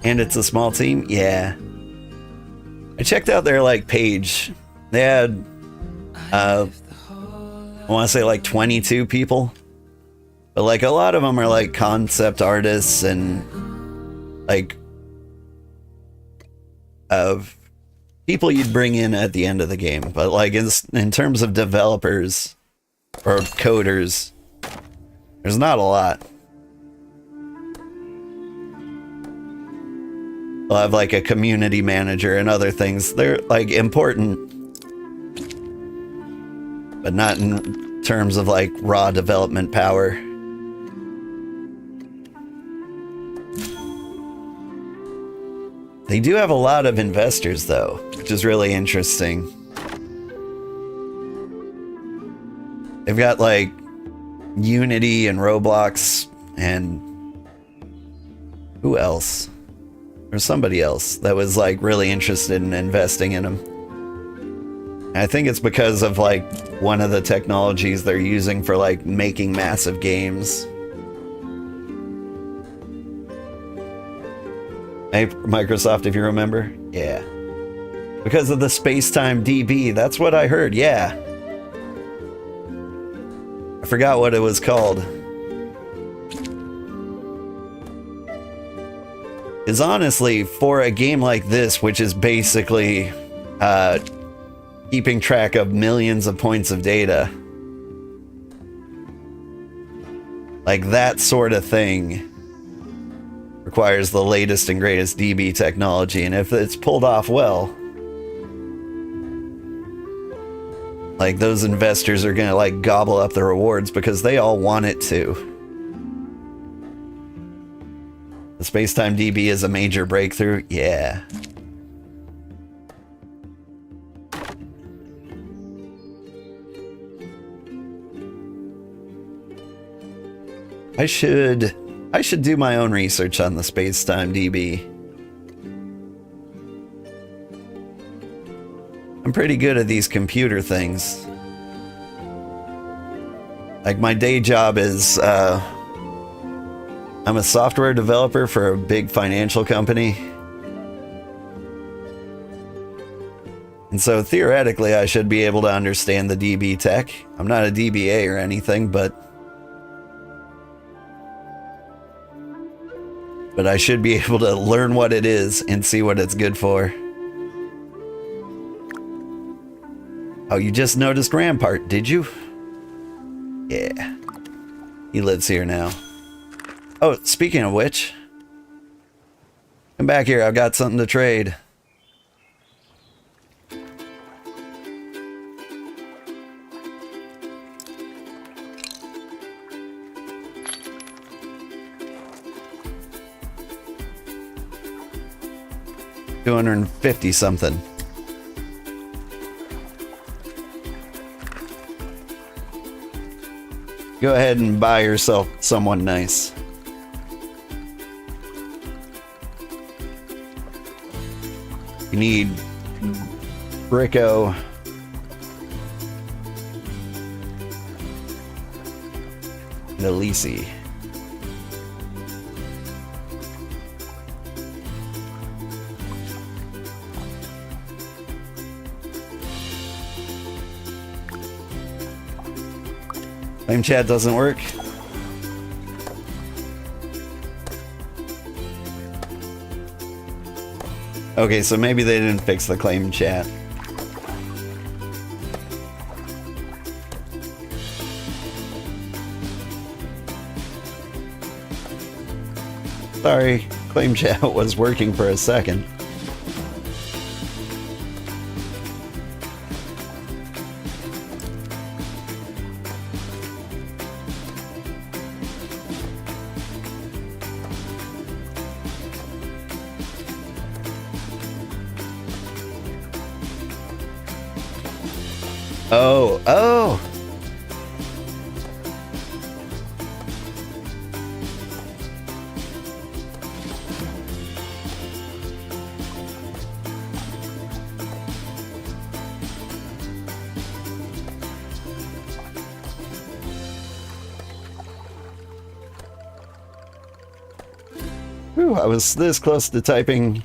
And it's a small team? Yeah. I checked out their like page. They had I want to say like 22 people. But like a lot of them are like concept artists and like of people you'd bring in at the end of the game. But like in terms of developers or coders, there's not a lot. They'll have like a community manager and other things. They're like important, but not in terms of like raw development power. They do have a lot of investors though, which is really interesting. They've got like Unity and Roblox and who else? There's somebody else that was like really interested in investing in them. And I think it's because of like one of the technologies they're using for like making massive games. Hey, Microsoft, if you remember? Yeah. Because of the space-time DB, that's what I heard, yeah. I forgot what it was called. Is honestly, for a game like this, which is basically keeping track of millions of points of data, like that sort of thing requires the latest and greatest DB technology, and if it's pulled off well, like those investors are gonna like gobble up the rewards because they all want it to. The space-time DB is a major breakthrough, yeah. I should do my own research on the space-time DB. I'm pretty good at these computer things. Like my day job is, I'm a software developer for a big financial company. And so theoretically I should be able to understand the DB tech. I'm not a DBA or anything, but I should be able to learn what it is and see what it's good for. Oh, you just noticed Rampart, did you? Yeah. He lives here now. Oh, speaking of which, come back here, I've got something to trade. $250 something. Go ahead and buy yourself someone nice. You need Bricko. And Elise. Claim chat doesn't work. Okay, so maybe they didn't fix the claim chat. Sorry, claim chat was working for a second. Oh. Whew, I was this close to typing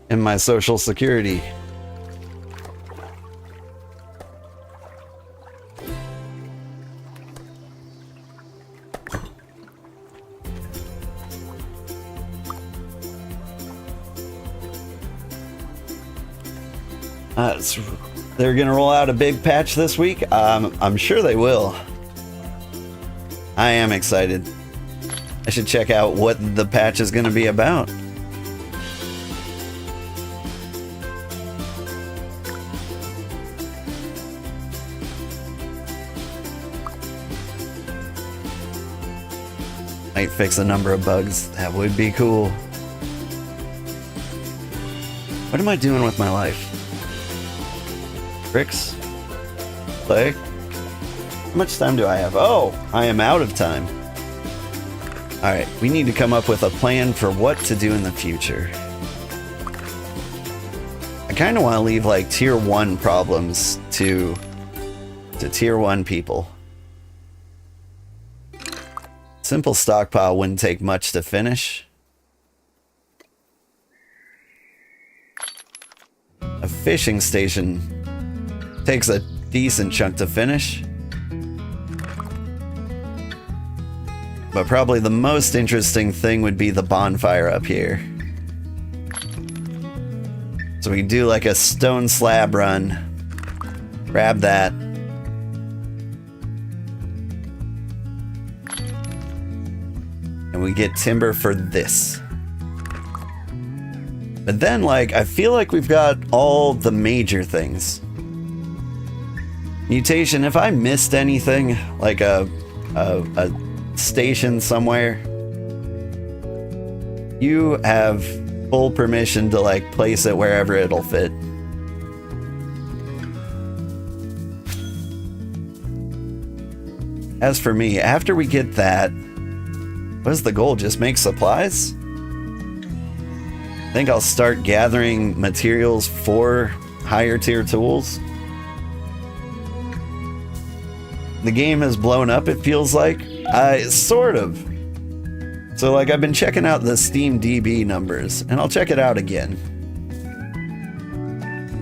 in my social security. They're gonna roll out a big patch this week. I'm sure they will. I am excited. I should check out what the patch is gonna be about. Might fix a number of bugs. That would be cool. What am I doing with my life? Bricks? Play? How much time do I have? Oh, I am out of time. Alright, we need to come up with a plan for what to do in the future. I kind of want to leave like tier 1 problems to tier 1 people. Simple stockpile wouldn't take much to finish. A fishing station takes a decent chunk to finish. But probably the most interesting thing would be the bonfire up here. So we do like a stone slab run. Grab that. And we get timber for this. But then, like, I feel like we've got all the major things. Mutation, if I missed anything, like a station somewhere, you have full permission to, like, place it wherever it'll fit. As for me, after we get that, what is the goal? Just make supplies? I think I'll start gathering materials for higher tier tools. The game has blown up, it feels like. Sort of. So, like, I've been checking out the Steam DB numbers, and I'll check it out again.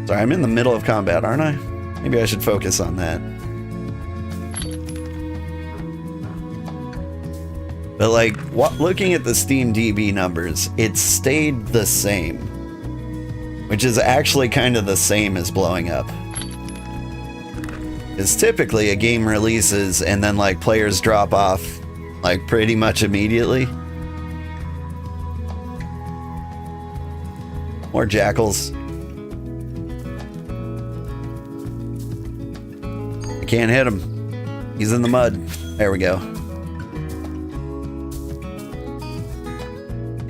Sorry, I'm in the middle of combat, aren't I? Maybe I should focus on that. But like, looking at the Steam DB numbers, it stayed the same. Which is actually kind of the same as blowing up. Because typically a game releases and then like players drop off like pretty much immediately. More jackals. I can't hit him. He's in the mud. There we go.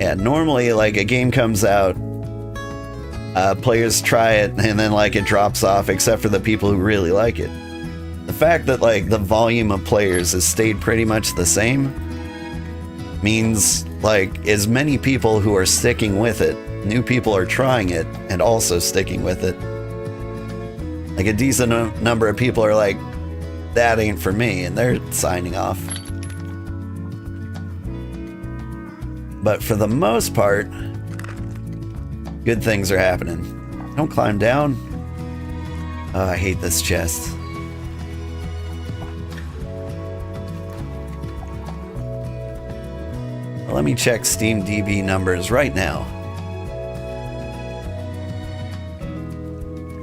Yeah, normally, like, a game comes out, players try it, and then, like, it drops off, except for the people who really like it. The fact that, like, the volume of players has stayed pretty much the same means, like, as many people who are sticking with it, new people are trying it, and also sticking with it. Like, a decent number of people are like, that ain't for me, and they're signing off. But for the most part, good things are happening. Don't climb down. Oh, I hate this chest. Well, let me check Steam DB numbers right now.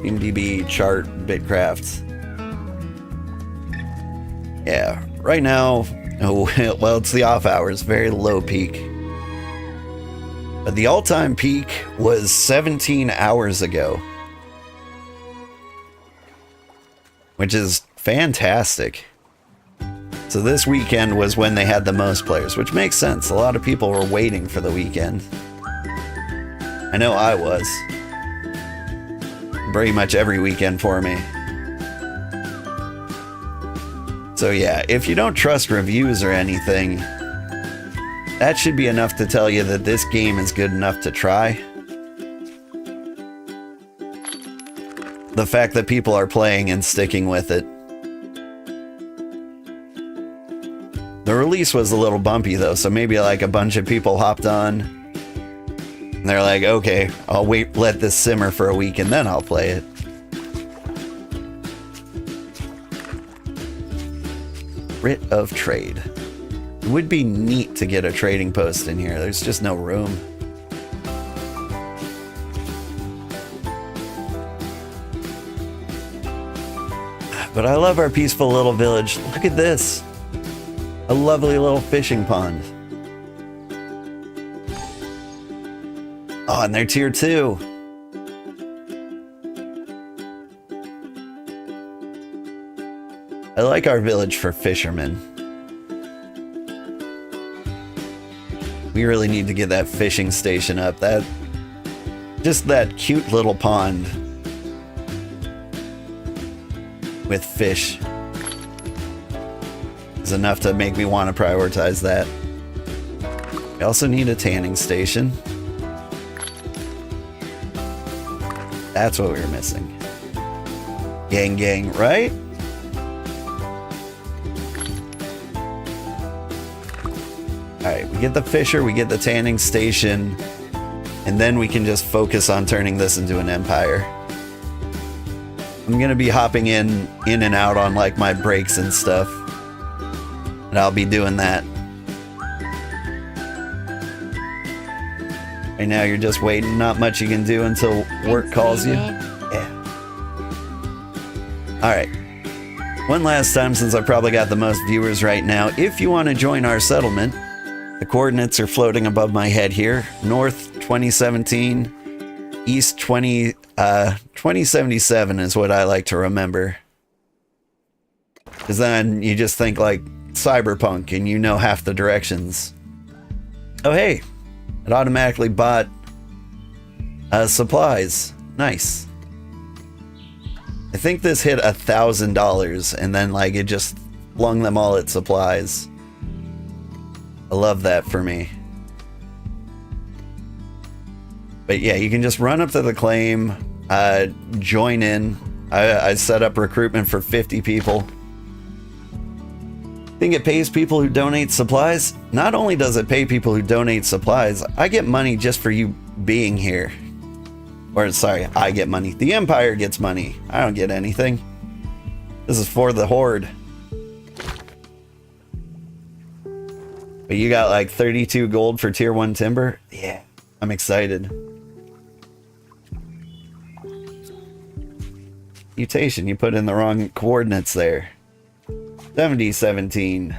Steam DB chart, BitCraft. Yeah, right now, well, it's the off hours, very low peak. But the all-time peak was 17 hours ago. Which is fantastic. So this weekend was when they had the most players, which makes sense. A lot of people were waiting for the weekend. I know I was. Pretty much every weekend for me. So yeah, if you don't trust reviews or anything, that should be enough to tell you that this game is good enough to try. The fact that people are playing and sticking with it. The release was a little bumpy though, so maybe like a bunch of people hopped on. And they're like, okay, I'll wait, let this simmer for a week and then I'll play it. Writ of trade. It would be neat to get a trading post in here. There's just no room. But I love our peaceful little village. Look at this. A lovely little fishing pond. Oh, and they're tier 2. I like our village for fishermen. We really need to get that fishing station up. Just that cute little pond with fish is enough to make me want to prioritize that. We also need a tanning station. That's what we were missing. Gang, gang, right? Alright, we get the fisher, we get the tanning station, and then we can just focus on turning this into an empire. I'm gonna be hopping in and out on like my breaks and stuff. And I'll be doing that. Right now you're just waiting, not much you can do until work calls you. Yeah. Alright. One last time, since I probably got the most viewers right now, if you want to join our settlement, the coordinates are floating above my head here. North 2017, East 2077 is what I like to remember. Because then you just think like Cyberpunk and you know half the directions. Oh hey, it automatically bought supplies. Nice. I think this hit $1,000 and then like it just flung them all at supplies. I love that for me. But yeah, you can just run up to the claim, join in. I set up recruitment for 50 people. I think it pays people who donate supplies. Not only does it pay people who donate supplies, I get money just for you being here. Or sorry, I get money. The Empire gets money. I don't get anything. This is for the Horde. But you got like 32 gold for tier 1 timber? Yeah, I'm excited. Mutation, you put in the wrong coordinates there. 70, 17,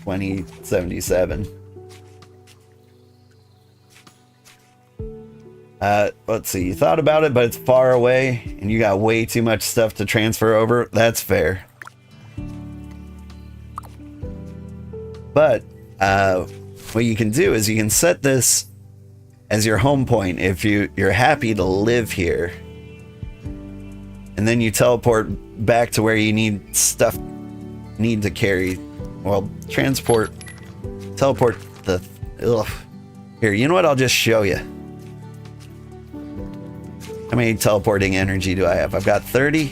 20, 77. Let's see, you thought about it, but it's far away, and you got way too much stuff to transfer over. That's fair. But what you can do is you can set this as your home point if you're happy to live here. And then you teleport back to where you need to carry. Well, teleport the... Ugh. Here, you know what? I'll just show you. How many teleporting energy do I have? I've got 30.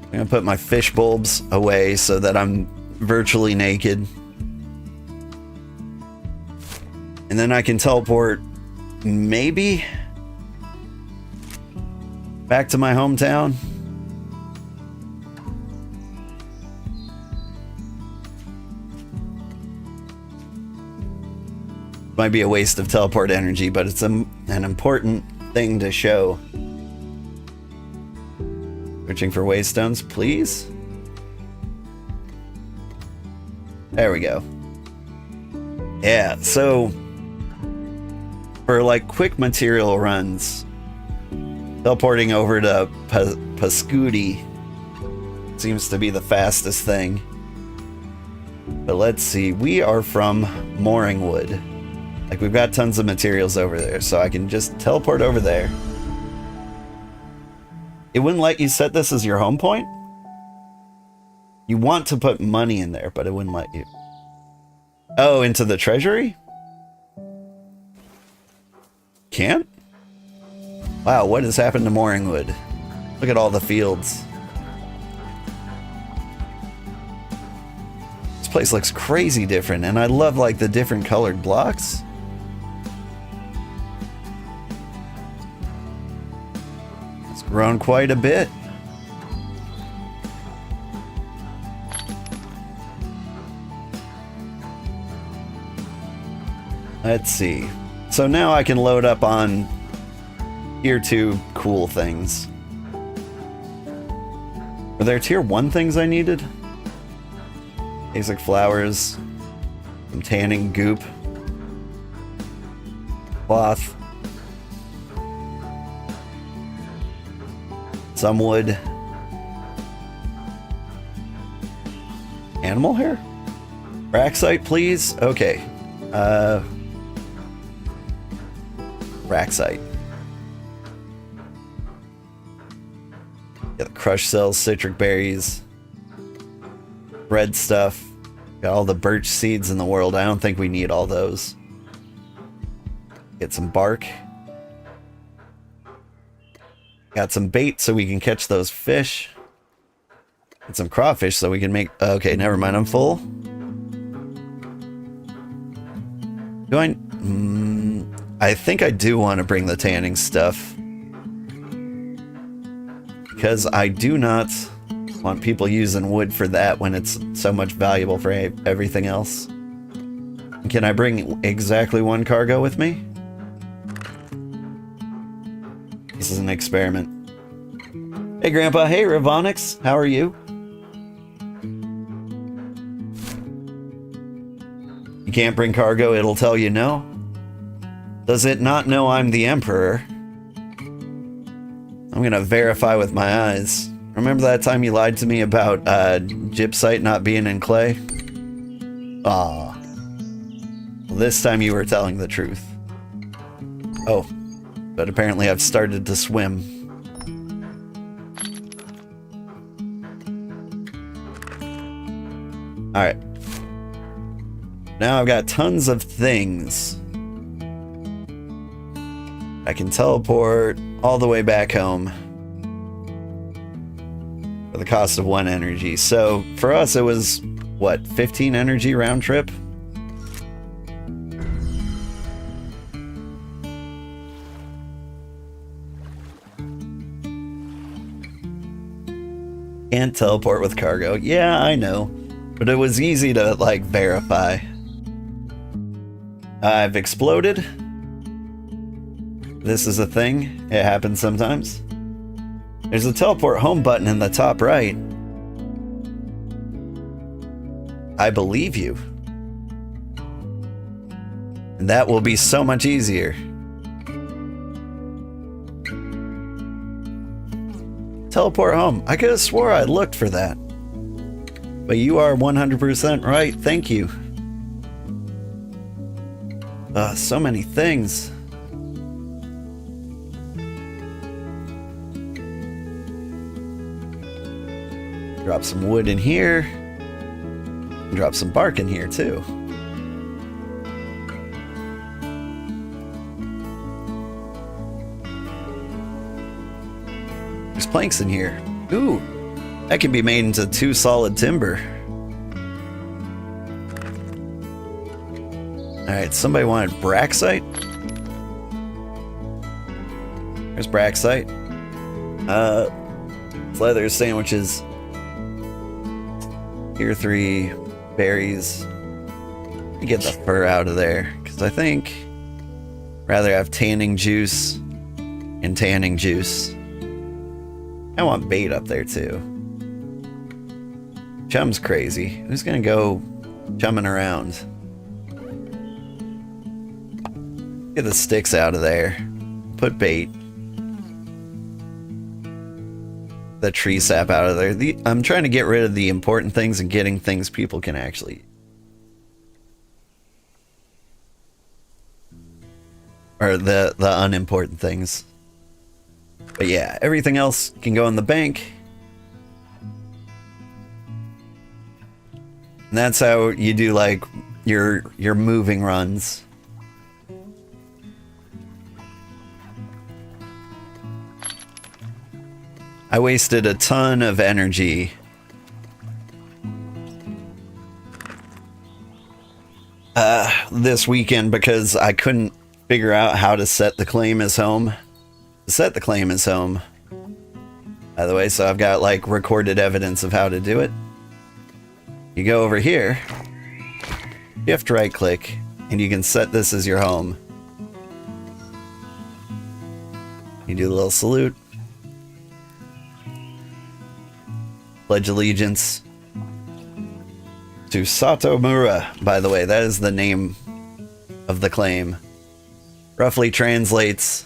I'm gonna put my fish bulbs away so that I'm virtually naked. And then I can teleport maybe back to my hometown. Might be a waste of teleport energy, but it's an important thing to show. Searching for waystones, please. There we go. Yeah, so for like quick material runs, teleporting over to Pascudi seems to be the fastest thing. But let's see, we are from Mooringwood. Like, we've got tons of materials over there, so I can just teleport over there. It wouldn't let you set this as your home point? You want to put money in there, but it wouldn't let you. Oh, into the treasury? Can't? Wow, what has happened to Mooringwood? Look at all the fields. This place looks crazy different, and I love, like, the different colored blocks. Grown quite a bit. Let's see. So now I can load up on tier 2 cool things. Were there tier 1 things I needed? Basic flowers, some tanning goop, cloth, some wood, animal hair? Braxite, please? Okay. Braxite. Got the crushed cells, citric berries, bread stuff. Got all the birch seeds in the world. I don't think we need all those. Get some bark. Got some bait so we can catch those fish. Get some crawfish so we can make... Okay, never mind. I'm full. Do I... I think I do want to bring the tanning stuff. Because I do not want people using wood for that when it's so much valuable for everything else. Can I bring exactly one cargo with me? This is an experiment. Hey Grandpa, hey Ravonix, how are you? You can't bring cargo, it'll tell you no. Does it not know I'm the Emperor? I'm gonna verify with my eyes. Remember that time you lied to me about gypsite not being in clay? Ah. Well, this time you were telling the truth. Oh, but apparently I've started to swim. Alright. Now I've got tons of things. I can teleport all the way back home for the cost of 1 energy. So for us it was, what, 15 energy round trip? Can't teleport with cargo. Yeah, I know. But it was easy to, like, verify. I've exploded. This is a thing. It happens sometimes. There's a teleport home button in the top right. I believe you. And that will be so much easier. Teleport home. I could have swore I looked for that. But you are 100% right. Thank you. So many things. Drop some wood in here. And drop some bark in here too. There's planks in here. Ooh, that can be made into 2 solid timber. Alright, somebody wanted braxite. There's braxite. Leather sandwiches. Tier 3 berries. Get the fur out of there, because I think I'd rather have tanning juice and tanning juice. I want bait up there too. Chum's crazy. Who's gonna go chumming around? Get the sticks out of there. Put bait. The tree sap out of there. I'm trying to get rid of the important things and getting things people can actually... Or the unimportant things. But yeah, everything else can go in the bank. And that's how you do, like, your moving runs. I wasted a ton of energy this weekend because I couldn't figure out how to set the claim as home. Set the claim as home, by the way, so I've got, like, recorded evidence of how to do it. You go over here, you have to right click, and you can set this as your home. You do a little salute. Pledge allegiance to Satomura, by the way. That is the name of the claim. Roughly translates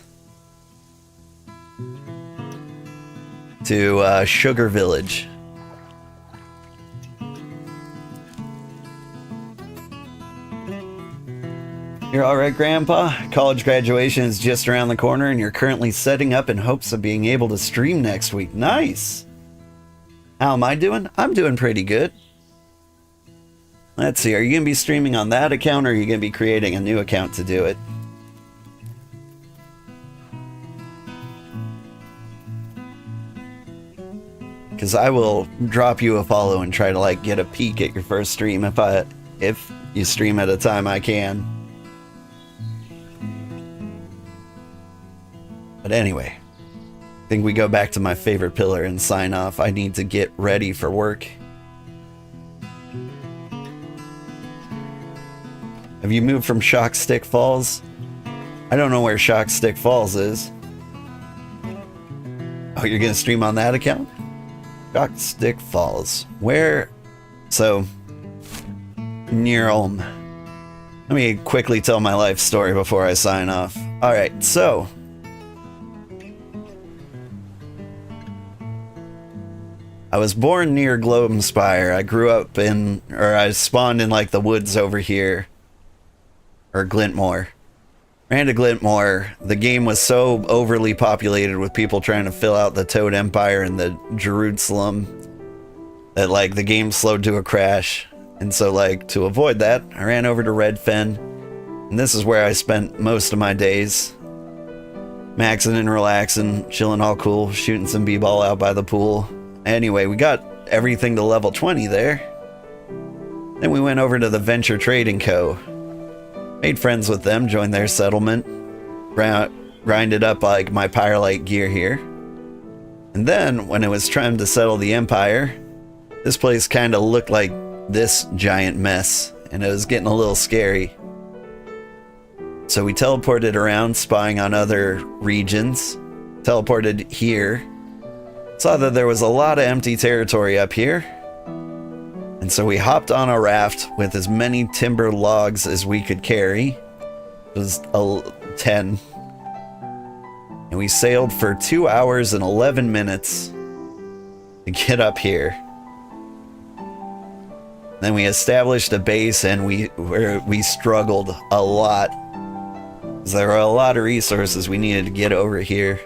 to Sugar Village. You're alright, Grandpa? College graduation is just around the corner and you're currently setting up in hopes of being able to stream next week. Nice! How am I doing? I'm doing pretty good. Let's see, are you going to be streaming on that account or are you going to be creating a new account to do it? Because I will drop you a follow and try to like get a peek at your first stream if you stream at a time I can. But anyway, I think we go back to my favorite pillar and sign off. I need to get ready for work. Have you moved from Shockstick Falls? I don't know where Shockstick Falls is. Oh, you're going to stream on that account? Shockstick Falls. Where? So, near Ulm. Let me quickly tell my life story before I sign off. Alright, so I was born near Globenspire. I grew up I spawned in like the woods over here. Or Glintmore. Ran to Glintmore. The game was so overly populated with people trying to fill out the Toad Empire and the Jerusalem that like the game slowed to a crash. And so like to avoid that, I ran over to Redfen. And this is where I spent most of my days. Maxing and relaxing, chilling all cool, shooting some b-ball out by the pool. Anyway, we got everything to level 20 there. Then we went over to the Venture Trading Co. Made friends with them, joined their settlement, grinded up like my Pyrolite gear here. And then, when it was time to settle the Empire, this place kind of looked like this giant mess, and it was getting a little scary. So we teleported around, spying on other regions, teleported here, saw that there was a lot of empty territory up here, and so we hopped on a raft with as many timber logs as we could carry. It was 10. And we sailed for 2 hours and 11 minutes to get up here. Then we established a base and we struggled a lot. There were a lot of resources we needed to get over here.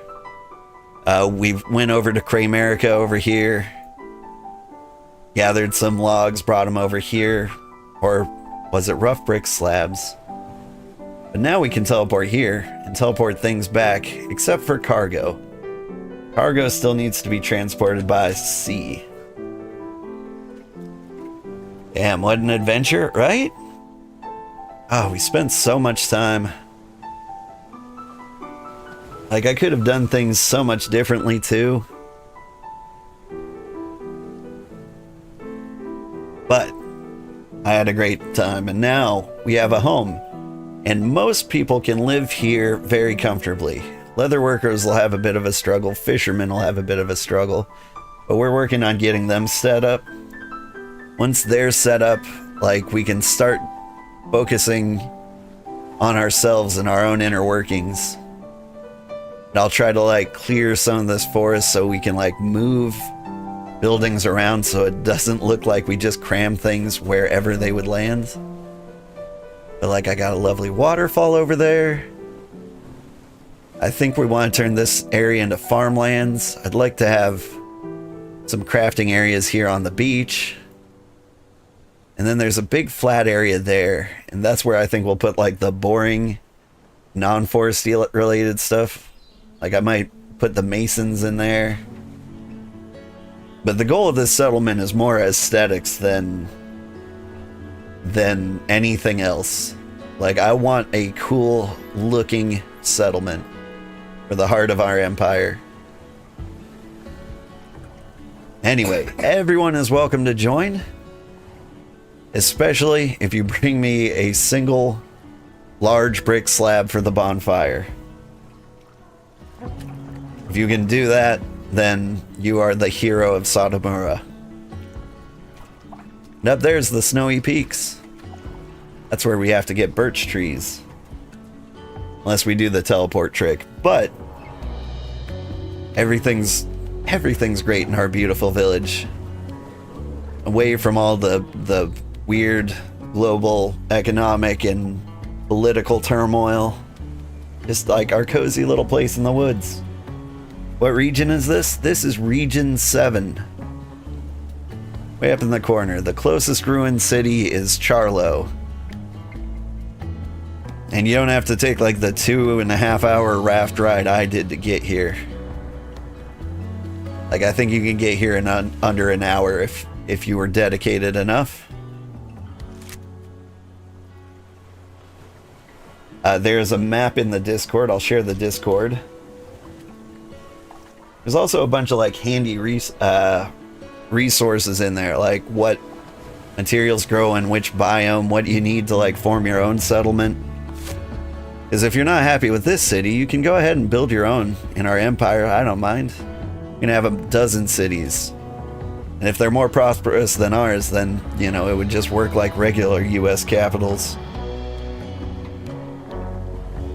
We went over to Kramerica over here, gathered some logs, brought them over here, or was it rough brick slabs? But now we can teleport here and teleport things back, except for cargo. Cargo still needs to be transported by sea. Damn, what an adventure, right? Oh, we spent so much time. Like, I could have done things so much differently, too. But I had a great time, and now we have a home. And most people can live here very comfortably. Leather workers will have a bit of a struggle. Fishermen will have a bit of a struggle. But we're working on getting them set up. Once they're set up, like, we can start focusing on ourselves and our own inner workings. And I'll try to like clear some of this forest so we can like move buildings around so it doesn't look like we just cram things wherever they would land. But like I got a lovely waterfall over there. I think we want to turn this area into farmlands. I'd like to have some crafting areas here on the beach. And then there's a big flat area there. And that's where I think we'll put like the boring non-forest related stuff. Like I might put the masons in there. But the goal of this settlement is more aesthetics than anything else. Like I want a cool looking settlement for the heart of our empire. Anyway, everyone is welcome to join. Especially if you bring me a single large brick slab for the bonfire. If you can do that, then you are the hero of Sotomura. And up there's the snowy peaks. That's where we have to get birch trees. Unless we do the teleport trick. But everything's great in our beautiful village. Away from all the weird global economic and political turmoil. Just like our cozy little place in the woods. What region is this? This is Region 7. Way up in the corner. The closest ruined city is Charlo. And you don't have to take like the 2.5 hour raft ride I did to get here. Like I think you can get here in under an hour if you were dedicated enough. There's a map in the Discord. I'll share the Discord. There's also a bunch of like handy resources in there, like what materials grow in which biome, what you need to like form your own settlement. Because if you're not happy with this city, you can go ahead and build your own in our empire. I don't mind. You can have a dozen cities. And if they're more prosperous than ours, then, you know, it would just work like regular US capitals.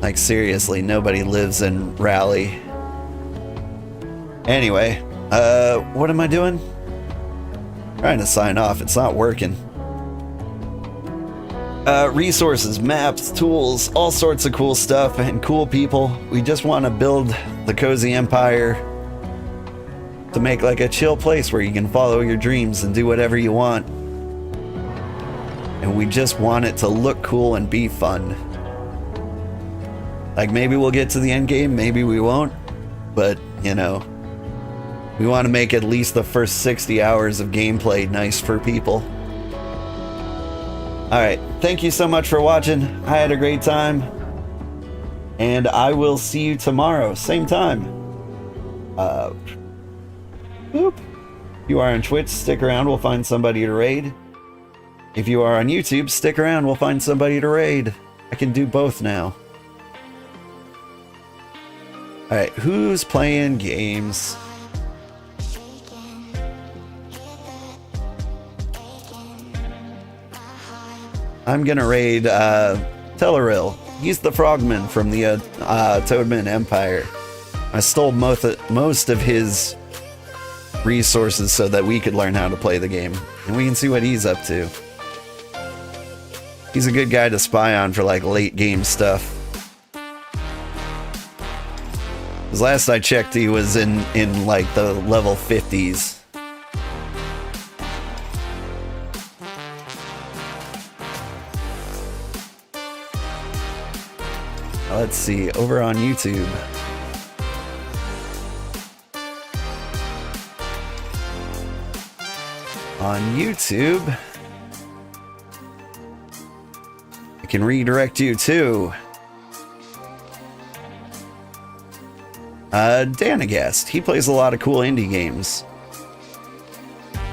Like seriously, nobody lives in Raleigh. Anyway, what am I doing? Trying to sign off, it's not working. Resources, maps, tools, all sorts of cool stuff and cool people. We just want to build the cozy empire to make like a chill place where you can follow your dreams and do whatever you want. And we just want it to look cool and be fun. Like maybe we'll get to the end game, maybe we won't, but you know, we want to make at least the first 60 hours of gameplay nice for people. Alright, thank you so much for watching. I had a great time. And I will see you tomorrow, same time. Boop. If you are on Twitch, stick around, we'll find somebody to raid. If you are on YouTube, stick around, we'll find somebody to raid. I can do both now. Alright, who's playing games? I'm gonna raid Telleril. He's the frogman from the Toadman Empire. I stole most of his resources so that we could learn how to play the game. And we can see what he's up to. He's a good guy to spy on for like late game stuff. Because last I checked he was in like the level 50s. Let's see, over on YouTube. On YouTube, I can redirect you to Danagast. He plays a lot of cool indie games.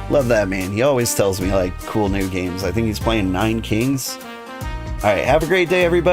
Love that man. He always tells me like cool new games. I think he's playing Nine Kings. Alright, have a great day everybody.